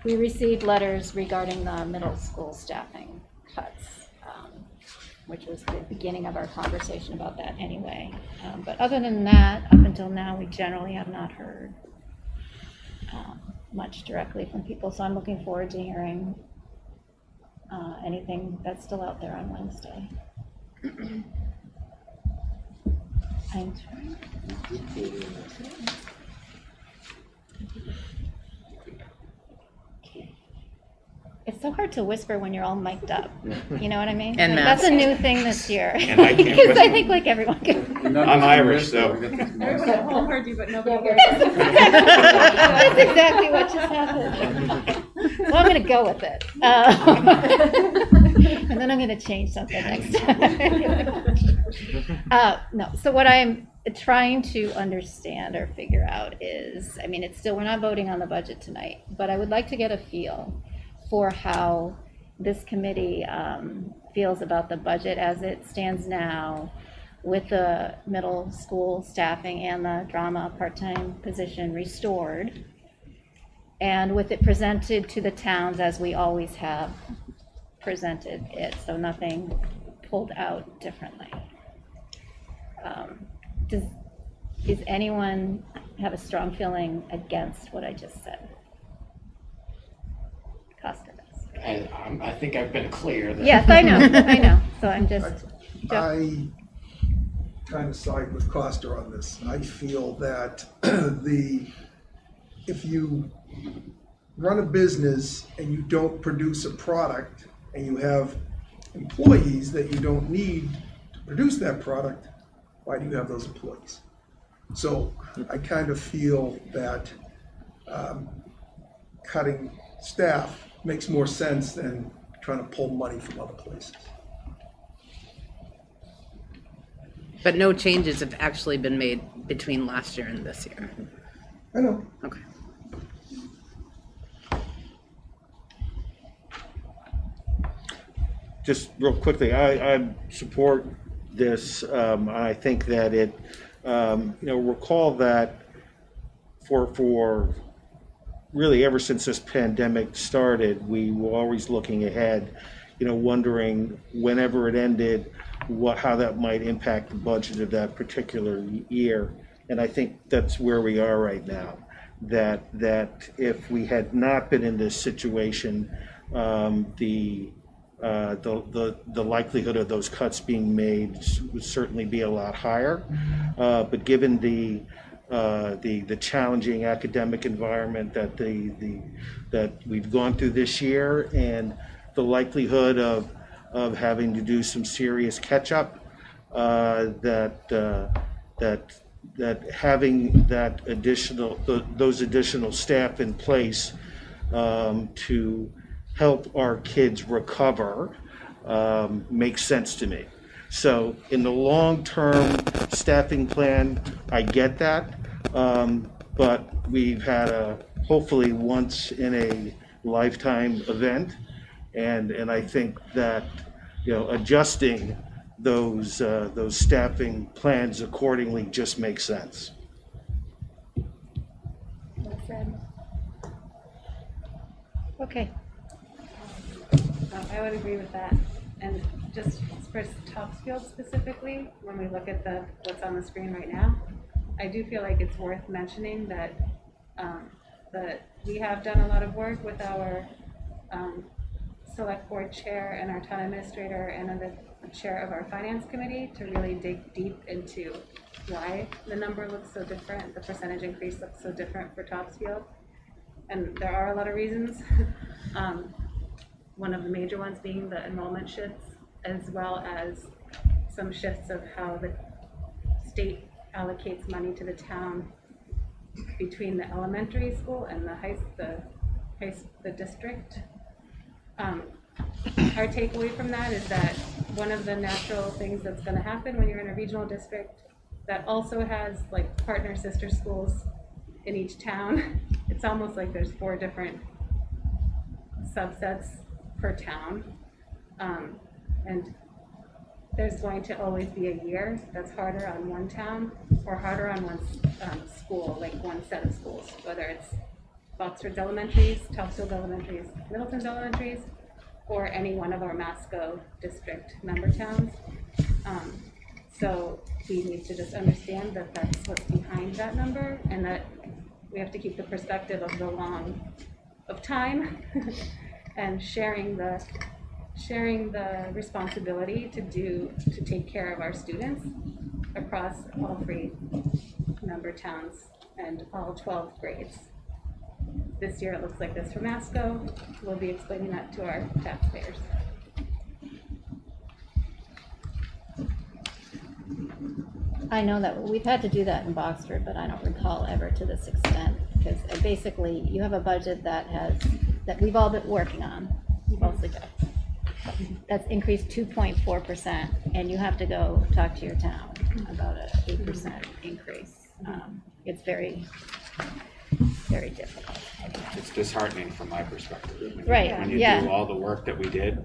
A: we received letters regarding the middle school staffing cuts, which was the beginning of our conversation about that anyway. But other than that, up until now, we generally have not heard much directly from people. So I'm looking forward to hearing anything that's still out there on Wednesday. I'm trying. It's so hard to whisper when you're all mic'd up. You know what I mean?
C: And
A: like, that's a
C: masked.
A: new thing this year.
B: And I can't
A: Because I
B: whisper.
A: think like everyone can.
E: You're not
B: I'm
E: gonna
B: Irish,
E: miss
B: so.
E: it. We got this mess.
I: Everybody at home heard you, but nobody heard
A: That's exactly what just happened. So I'm going to go with it. And then I'm going to change something next time. No, so what I'm trying to understand or figure out is, I mean, it's still, we're not voting on the budget tonight, but I would like to get a feel for how this committee feels about the budget as it stands now with the middle school staffing and the drama part-time position restored, and with it presented to the towns as we always have presented it, so nothing pulled out differently. Does anyone have a strong feeling against what I just said? Costa does.
F: And I think I've been clear that.
A: Yes, I know, so I'm just.
D: I kind of side with Costa on this. I feel that if you run a business and you don't produce a product and you have employees that you don't need to produce that product, why do you have those employees? So I kind of feel that cutting staff makes more sense than trying to pull money from other places.
C: But no changes have actually been made between last year and this year.
D: I know.
C: Okay.
G: Just real quickly, I support this. I think that it, recall that for really ever since this pandemic started, we were always looking ahead, wondering whenever it ended, how that might impact the budget of that particular year. And I think that's where we are right now. That if we had not been in this situation, the likelihood of those cuts being made would certainly be a lot higher. But given the challenging academic environment that we've gone through this year, and the likelihood of having to do some serious catch up, that having those additional staff in place to help our kids recover makes sense to me. So in the long-term staffing plan, I get that, but we've had a hopefully once in a lifetime event, and I think that adjusting those staffing plans accordingly just makes sense.
A: Well said. Okay.
L: I would agree with that. And just for Topsfield specifically, when we look at what's on the screen right now, I do feel like it's worth mentioning that we have done a lot of work with our select board chair and our town administrator and the chair of our finance committee to really dig deep into why the number looks so different, the percentage increase looks so different for Topsfield. and there are a lot of reasons. One of the major ones being the enrollment shifts, as well as some shifts of how the state allocates money to the town between the elementary school and the district. Our takeaway from that is that one of the natural things that's going to happen when you're in a regional district that also has like partner sister schools in each town, it's almost like there's 4 different subsets per town. And there's going to always be a year that's harder on one town or harder on one school, like one set of schools, whether it's Boxford's Elementaries, Topsfield Elementaries, Middleton's Elementaries, or any one of our Masco district member towns. So we need to just understand that that's what's behind that number, and that we have to keep the perspective of the of time and sharing the responsibility to take care of our students across all 3 member towns and all 12 grades. This year it looks like this for Masco. We'll be explaining that to our taxpayers.
A: I know that we've had to do that in Boxford, but I don't recall ever to this extent, because basically you have a budget that we've all been working on, mostly Jeff, that's increased 2.4%, and you have to go talk to your town about an 8% increase. It's very, very difficult.
B: It's disheartening from my perspective.
A: Right,
B: When you
A: yeah.
B: do all the work that we did,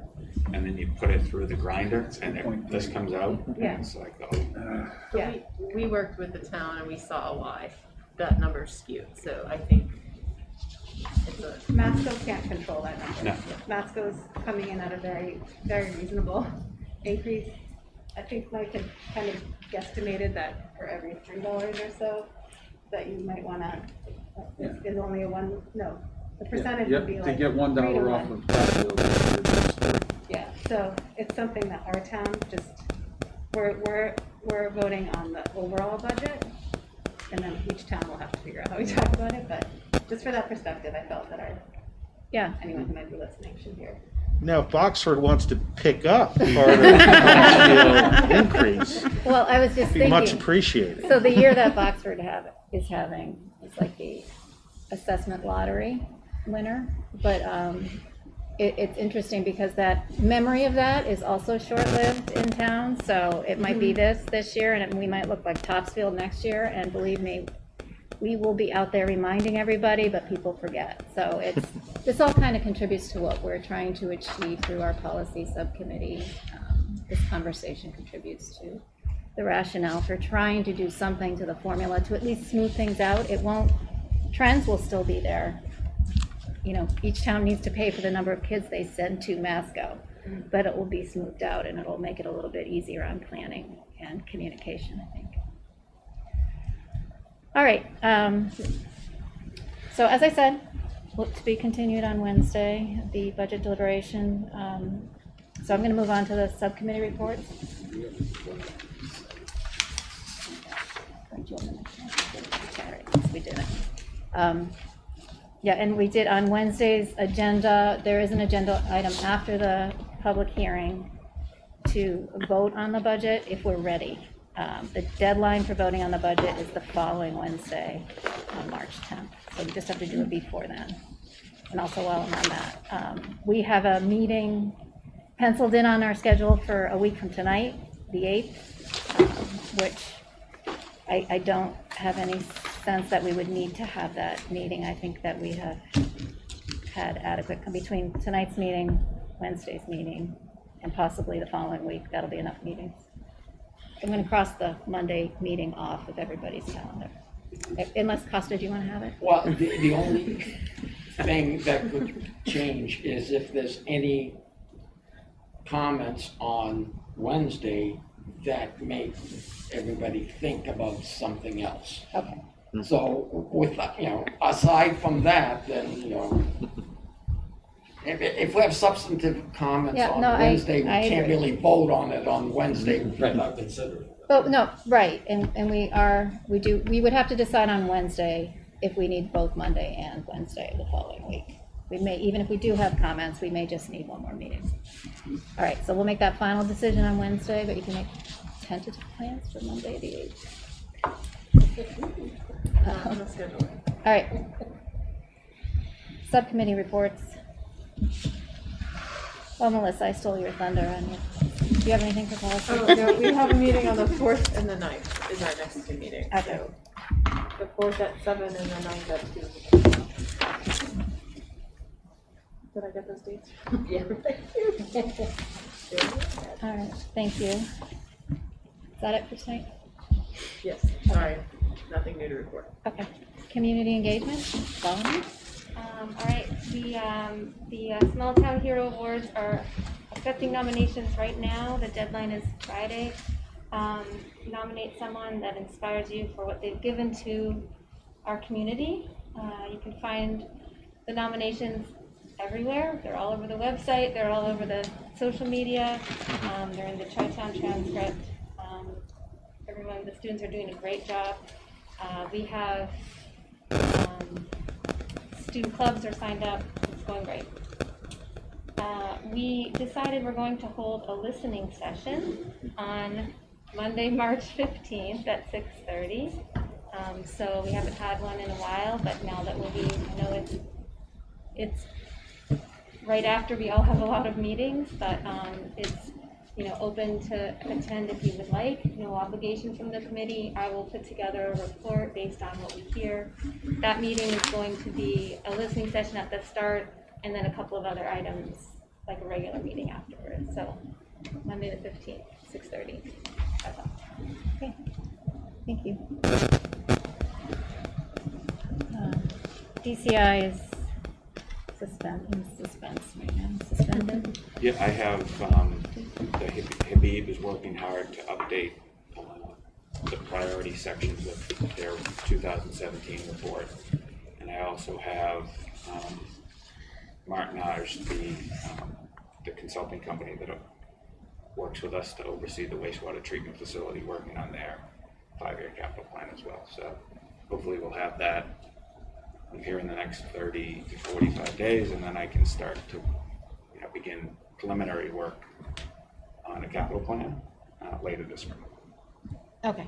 B: and then you put it through the grinder, and this comes out,
A: Yeah.
B: and it's like, oh.
A: Yeah.
I: We worked with the town and we saw why that number's skewed, so I think it's a.
L: Masco can't control that number.
B: No.
L: Masco's coming in at a very, very reasonable increase. I think Mike had kind of guesstimated that for every $3 or so, that you might wanna, is only the percentage would be like
E: To get $1
L: 3 to
E: off
L: 1.
E: of Topsfield.
L: Yeah, so it's something that our town we're voting on the overall budget, and then each town will have to figure out how we talk about it, but just for that perspective, I felt that anyone who might be listening should hear.
G: Now, if Boxford wants to pick up part of the Topsfield increase,
A: Well, I was just
G: be much
A: thinking,
G: appreciated.
A: so the year that Boxford is having is like the assessment lottery winner, but it's interesting because that memory of that is also short-lived in town, so it might be this year, and we might look like Topsfield next year, and believe me, we will be out there reminding everybody, but people forget. So this all kind of contributes to what we're trying to achieve through our policy subcommittee. This conversation contributes to the rationale for trying to do something to the formula to at least smooth things out. Trends will still be there. You know, each town needs to pay for the number of kids they send to Masco, but it will be smoothed out and it'll make it a little bit easier on planning and communication, I think. All right, so as I said, to be continued on Wednesday, the budget deliberation. So I'm going to move on to the subcommittee reports. We did it. Yeah, and we did on Wednesday's agenda, there is an agenda item after the public hearing to vote on the budget if we're ready. The deadline for voting on the budget is the following Wednesday, on March 10th. So we just have to do it before then. And also while I'm on that, we have a meeting penciled in on our schedule for a week from tonight, the 8th, which I don't have any sense that we would need to have that meeting. I think that we have had adequate, between tonight's meeting, Wednesday's meeting, and possibly the following week, that'll be enough meetings. I'm going to cross the Monday meeting off of everybody's calendar. Unless, Costa, do you want to have it?
F: Well, the only thing that could change is if there's any comments on Wednesday that make everybody think about something else.
A: Okay.
F: So with, aside from that, then, if we have substantive comments
A: Yeah,
F: on
A: no,
F: Wednesday, we
A: I
F: can't
A: agree.
F: really vote on it on Wednesday without considering it.
A: But no, right, and we would have to decide on Wednesday if we need both Monday and Wednesday of the following week. We may, even if we do have comments, we may just need one more meeting. All right, so we'll make that final decision on Wednesday, but you can make tentative plans for Monday the 8th.
I: On the schedule.
A: All right. Subcommittee reports. Well, Melissa, I stole your thunder on you. Do you have anything for policy?
I: Oh, no, we have a meeting on the 4th and the 9th is our next two meetings.
A: Okay.
I: So the 4th at 7 and the 9th at 2. Did I get those dates?
J: Yeah.
A: All right, thank you. Is that it for tonight?
I: Yes, sorry, nothing new to report.
A: Okay. Community engagement, Solomon?
K: All right, the Small Town Hero Awards are accepting nominations right now. The deadline is Friday. Nominate someone that inspires you for what they've given to our community. You can find the nominations everywhere. They're all over the website. They're all over the social media. They're in the Chi-Town transcript. Everyone, the students are doing a great job. We have student clubs are signed up. It's going great. We decided we're going to hold a listening session on Monday, March 15th at 6:30. So we haven't had one in a while, but now that we'll be, I know it's right after we all have a lot of meetings, but it's open to attend if you would like. No obligation from the committee. I will put together a report based on what we hear. That meeting is going to be a listening session at the start, and then a couple of other items like a regular meeting afterwards. So Monday the 15th, 6:30. That's all. Okay. Thank you. DCI is suspense right now. Suspended.
B: Yeah, I have, the Habib is working hard to update the priority sections of their 2017 report. And I also have Martinage, the consulting company that works with us to oversee the wastewater treatment facility, working on their 5-year capital plan as well. So hopefully we'll have that here in the next 30 to 45 days, and then I can start to begin preliminary work on a capital plan later this spring.
A: Okay.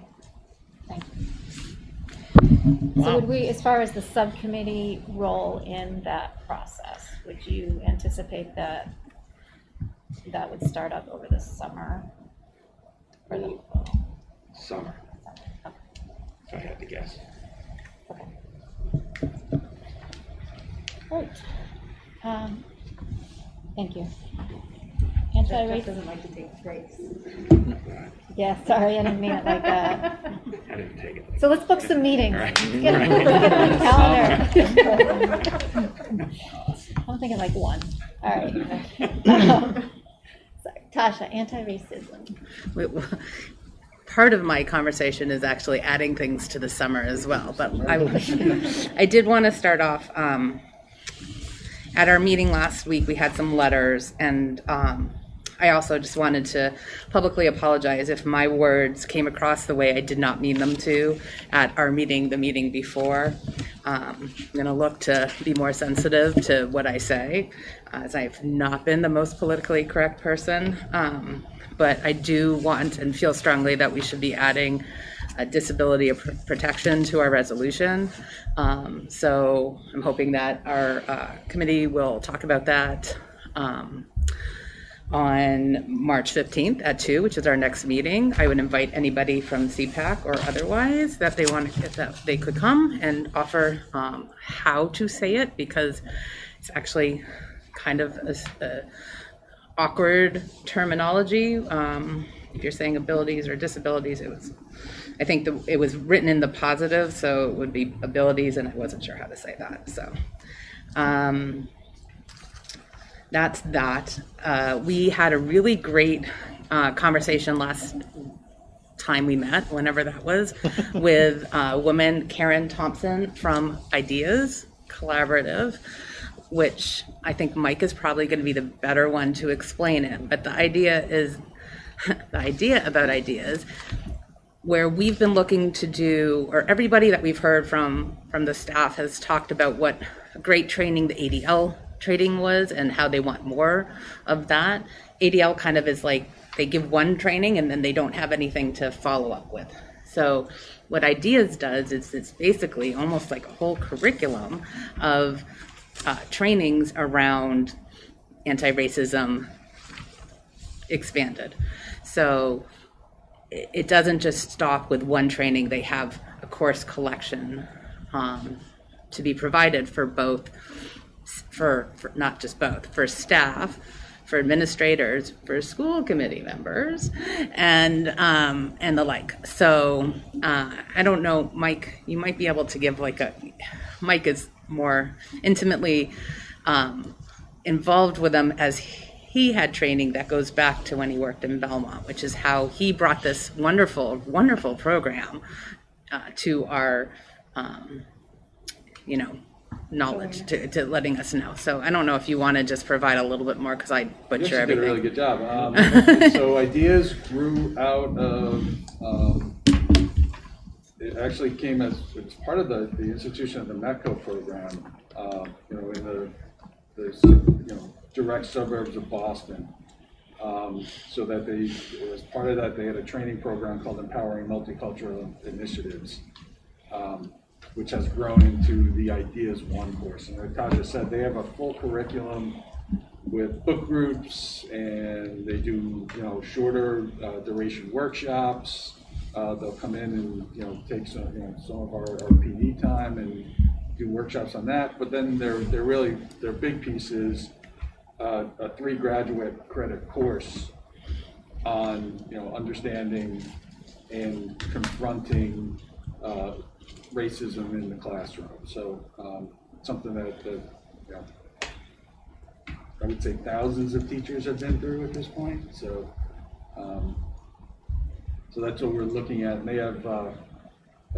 A: Thank you. So would we, as far as the subcommittee role in that process, would you anticipate that that would start up over the summer? Or the fall?
B: Summer,
A: Okay.
B: if I had to guess.
A: Okay. All right. Thank you.
J: Jeff
A: Anti-racist.
J: doesn't like to take breaks.
A: Yeah, sorry, I didn't mean it like that.
B: I didn't take it.
A: So let's book some meetings.
B: Right.
A: Get it on the calendar. I'm thinking like one. All right. Sorry, Tasha, anti-racism.
C: Part of my conversation is actually adding things to the summer as well, but I did want to start off, at our meeting last week, we had some letters, and I also just wanted to publicly apologize if my words came across the way I did not mean them to at our meeting, the meeting before. I'm going to look to be more sensitive to what I say, as I've not been the most politically correct person. But I do want and feel strongly that we should be adding disability protection to our resolution. So I'm hoping that our committee will talk about that on March 15th at 2, which is our next meeting. I would invite anybody from CPAC or otherwise that they want to, that they could come and offer how to say it, because it's actually kind of a awkward terminology. If you're saying abilities or disabilities, I think it was written in the positive, so it would be abilities, and I wasn't sure how to say that. So that's that. We had a really great conversation last time we met, whenever that was, with woman Karen Thompson from Ideas Collaborative, which I think Mike is probably going to be the better one to explain it. But the idea is, the idea about ideas where we've been looking to do, or everybody that we've heard from the staff has talked about what great training the ADL training was and how they want more of that. ADL kind of is like they give one training and then they don't have anything to follow up with. So what Ideas does is it's basically almost like a whole curriculum of trainings around anti-racism expanded. So it doesn't just stop with one training. They have a course collection to be provided for both, for not just both, for staff, for administrators, for school committee members, and the like. So I don't know, Mike, you might be able to give Mike is more intimately involved with them, as he had training that goes back to when he worked in Belmont, which is how he brought this wonderful, wonderful program to our, knowledge, to letting us know. So I don't know if you want to just provide a little bit more, because I butcher everything.
E: You did a really good job. So Ideas grew out of, it actually came as, it's part of the institution of the METCO program, in the direct suburbs of Boston. So that as part of that, they had a training program called Empowering Multicultural Initiatives, which has grown into the Ideas One course. And like Tasha said, they have a full curriculum with book groups, and they do shorter duration workshops. They'll come in and take some of our PD time and do workshops on that. But then their big piece is a 3 graduate credit course on understanding and confronting racism in the classroom. So something that I would say thousands of teachers have been through at this point. So so that's what we're looking at. And they have a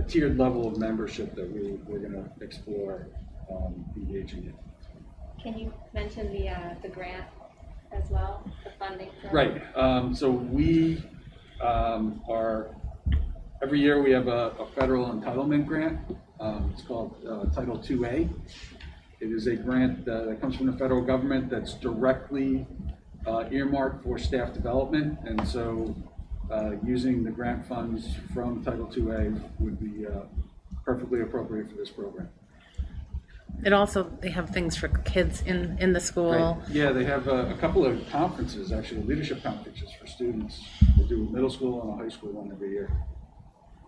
E: tiered level of membership that we're going to explore engaging in.
K: Can you mention the grant as well, the funding?
E: Right. So we are, every year we have a federal entitlement grant. It's called Title IIA. It is a grant that comes from the federal government that's directly earmarked for staff development. And so using the grant funds from Title IIA would be perfectly appropriate for this program.
C: It also, they have things for kids in the school.
E: Right. Yeah, they have a couple of conferences, actually, leadership conferences for students. They do a middle school and a high school one every year.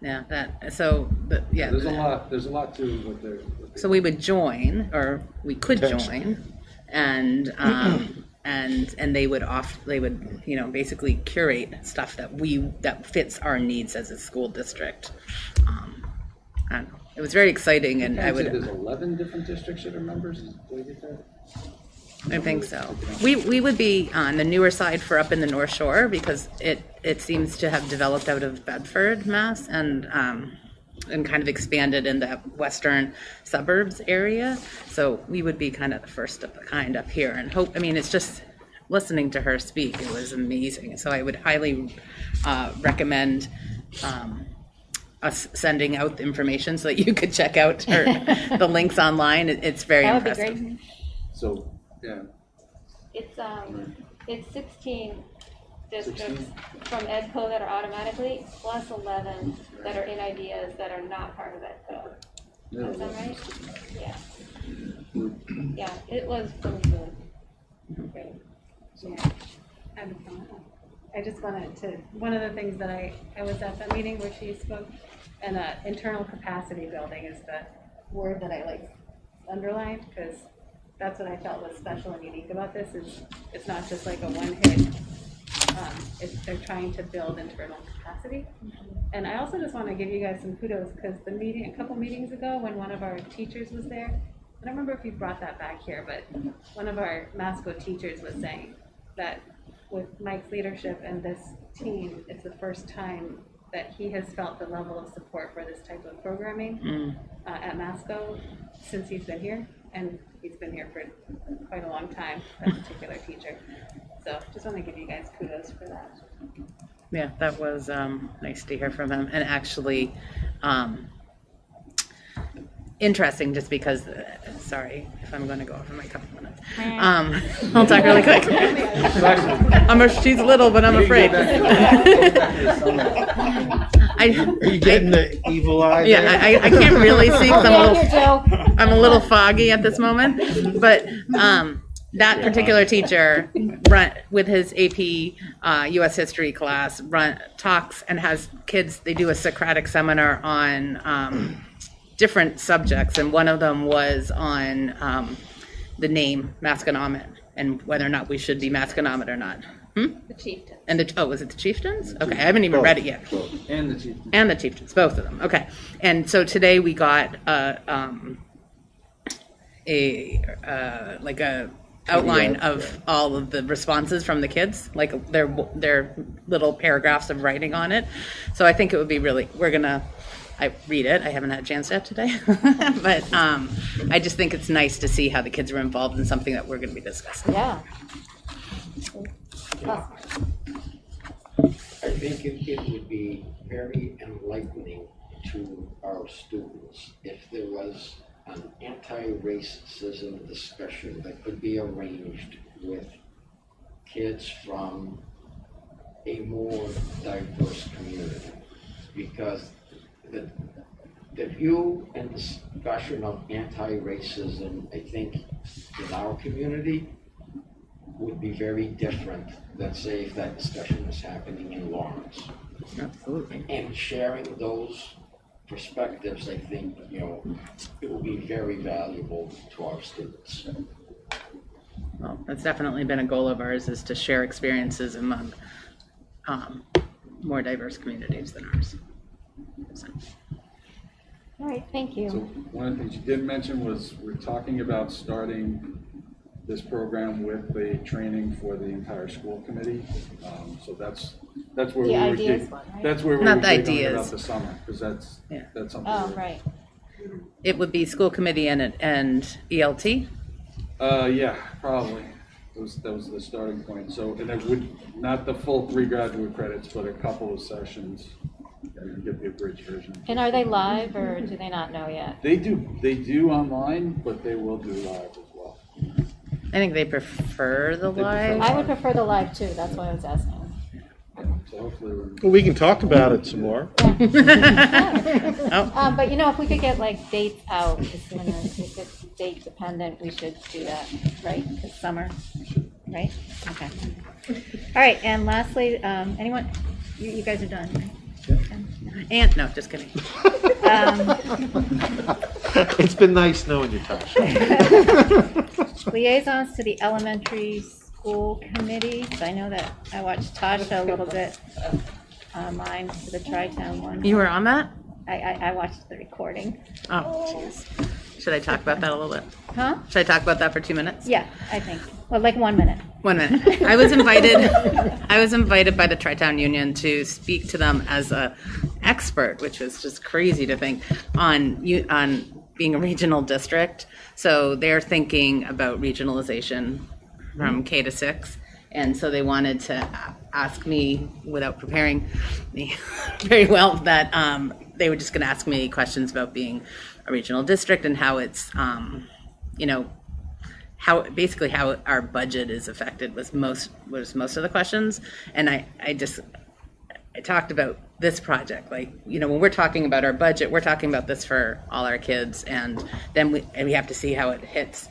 C: Yeah,
E: There's a lot to what they're
C: so we would join, or we could join, and they would basically curate stuff that fits our needs as a school district. I don't know. It was very exciting, and I would.
E: There's 11 different districts that are members.
C: I think so. We would be on the newer side for up in the North Shore, because it seems to have developed out of Bedford, Mass, and kind of expanded in the western suburbs area. So we would be kind of the first of the kind up here, and hope. I mean, it's just listening to her speak, it was amazing. So I would highly recommend us sending out the information so that you could check out the links online. It's very impressive.
K: That would be great.
E: So, yeah.
K: It's 16 districts from EDCO that are automatically, plus 11 that are in Ideas that are not part of EDCO. Is that right? Yeah. Yeah, it was really good.
L: Great. Yeah. I just wanted to, one of the things that I was at the meeting where she spoke, and internal capacity building is the word that I underlined, because that's what I felt was special and unique about this. Is it's not just like a one hit. They're trying to build internal capacity. And I also just want to give you guys some kudos, because a couple meetings ago, when one of our teachers was there, I don't remember if you brought that back here, but one of our Masco teachers was saying that with Mike's leadership and this team, it's the first time that he has felt the level of support for this type of programming at Masco since he's been here, and he's been here for quite a long time, that particular teacher. So just want to give you guys kudos for that.
C: Yeah, that was nice to hear from him. And actually, interesting just because, sorry if I'm going to go over my couple minutes. I'll talk really quick. She's little, but I'm afraid.
G: Are you getting the evil eye?
C: Yeah,
G: there?
C: I can't really see because
A: Joe.
C: I'm a little foggy at this moment. But that particular teacher, with his AP U.S. history class, talks and has kids. They do a Socratic seminar on different subjects, and one of them was on the name Masconomet and whether or not we should be Masconomet or not.
K: The chieftain.
C: And was it the Chieftains? Okay, I haven't even read it yet.
E: And the chieftain.
C: And the Chieftains, both of them. Okay, and so today we got a outline of all of the responses from the kids, like their little paragraphs of writing on it. So I think it would be I read it. I haven't had a chance yet today, but I just think it's nice to see how the kids are involved in something that we're going to be discussing.
A: Yeah.
F: I think it would be very enlightening to our students if there was an anti-racism discussion that could be arranged with kids from a more diverse community. Because the view and discussion of anti-racism, I think, in our community would be very different than, say, if that discussion was happening in Lawrence.
C: Absolutely.
F: And sharing those perspectives, I think, it will be very valuable to our students.
C: Well, that's definitely been a goal of ours, is to share experiences among more diverse communities than ours. So.
A: All right, thank you.
E: So one of the things you did mention was we're talking about starting this program with the training for the entire school committee. So that's where
A: The
E: we were
A: ideas one, right?
E: that's where we
C: Not
E: were
C: the
E: giggling
C: ideas.
E: about the summer, because that's something.
A: Oh, right.
C: It would be school committee and ELT.
E: Yeah, probably. That was the starting point. So, and it would not the full 3 graduate credits, but a couple of sessions. You can get the abridged version.
A: And are they live or do they not know yet?
E: They do online, but they will do live as well.
C: I think they prefer the
E: They prefer
C: live.
A: I would prefer the live too, that's why I was asking.
E: So hopefully
G: Well, we can talk about it some more.
C: Oh.
A: But if we could get like dates out as soon as, if it's date dependent, we should do that, right? Because summer, right? Okay. All right, and lastly, anyone, you guys are done, right?
C: And no, just kidding.
G: It's been nice knowing you, Tasha.
A: Liaisons to the elementary school committees. I know that I watched Tasha a little bit online for the Tri-Town one.
C: You were on that?
A: I watched the recording.
C: Oh, jeez. Should I talk about that a little bit?
A: Huh?
C: Should I talk about that for 2 minutes?
A: Yeah, I think. Well, like 1 minute.
C: 1 minute. I was invited by the Tri-Town Union to speak to them as a expert, which was just crazy to think, on being a regional district. So they're thinking about regionalization from K to 6. And so they wanted to ask me, without preparing me very well, that they were just going to ask me questions about being a regional district and how it's, how our budget is affected was most of the questions. And I talked about this project, like, when we're talking about our budget, we're talking about this for all our kids, and then we have to see how it hits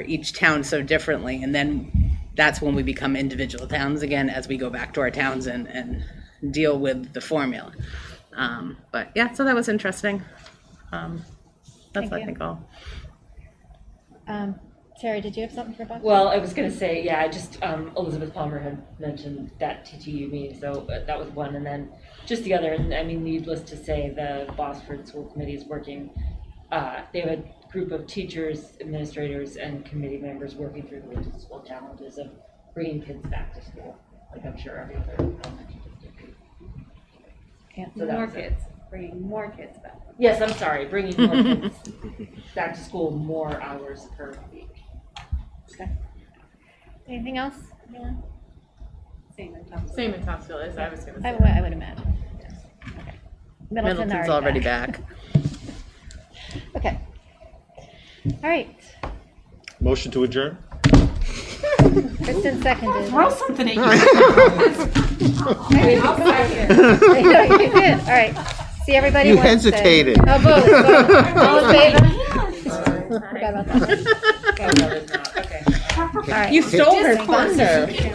C: each town so differently, and then that's when we become individual towns again as we go back to our towns and deal with the formula. But yeah, so that was interesting. That's I think all.
A: Terry, did you have something for Buck?
J: Well, I was going to say, Elizabeth Palmer had mentioned that TTU meeting, so that was one. And then just the other, and I mean, needless to say, the Bossford School Committee is working. They have a group of teachers, administrators, and committee members working through the logistical challenges of bringing kids back to school, like I'm sure every other elementary district.
A: Yeah.
J: So
K: More kids, bringing more kids back.
J: Yes, I'm sorry, bringing more kids back to school more hours per week.
A: Okay. Anything else? Anyone?
L: Same in Topsfield.
I: Same in Topsfield as I was gonna say.
A: I would imagine. Okay. Middleton
C: Middleton's already back.
A: Okay. All right.
G: Motion to adjourn?
A: Kristen seconded.
H: Throw something at you.
L: I'll second.
A: You did. All right. See everybody
G: You
A: Wednesday.
G: hesitated.
A: Oh, vote. All in favor? Forgot about that.
J: Oh, no, there's not. Okay.
A: All right.
C: You stole her
A: Thank you.
C: thunder.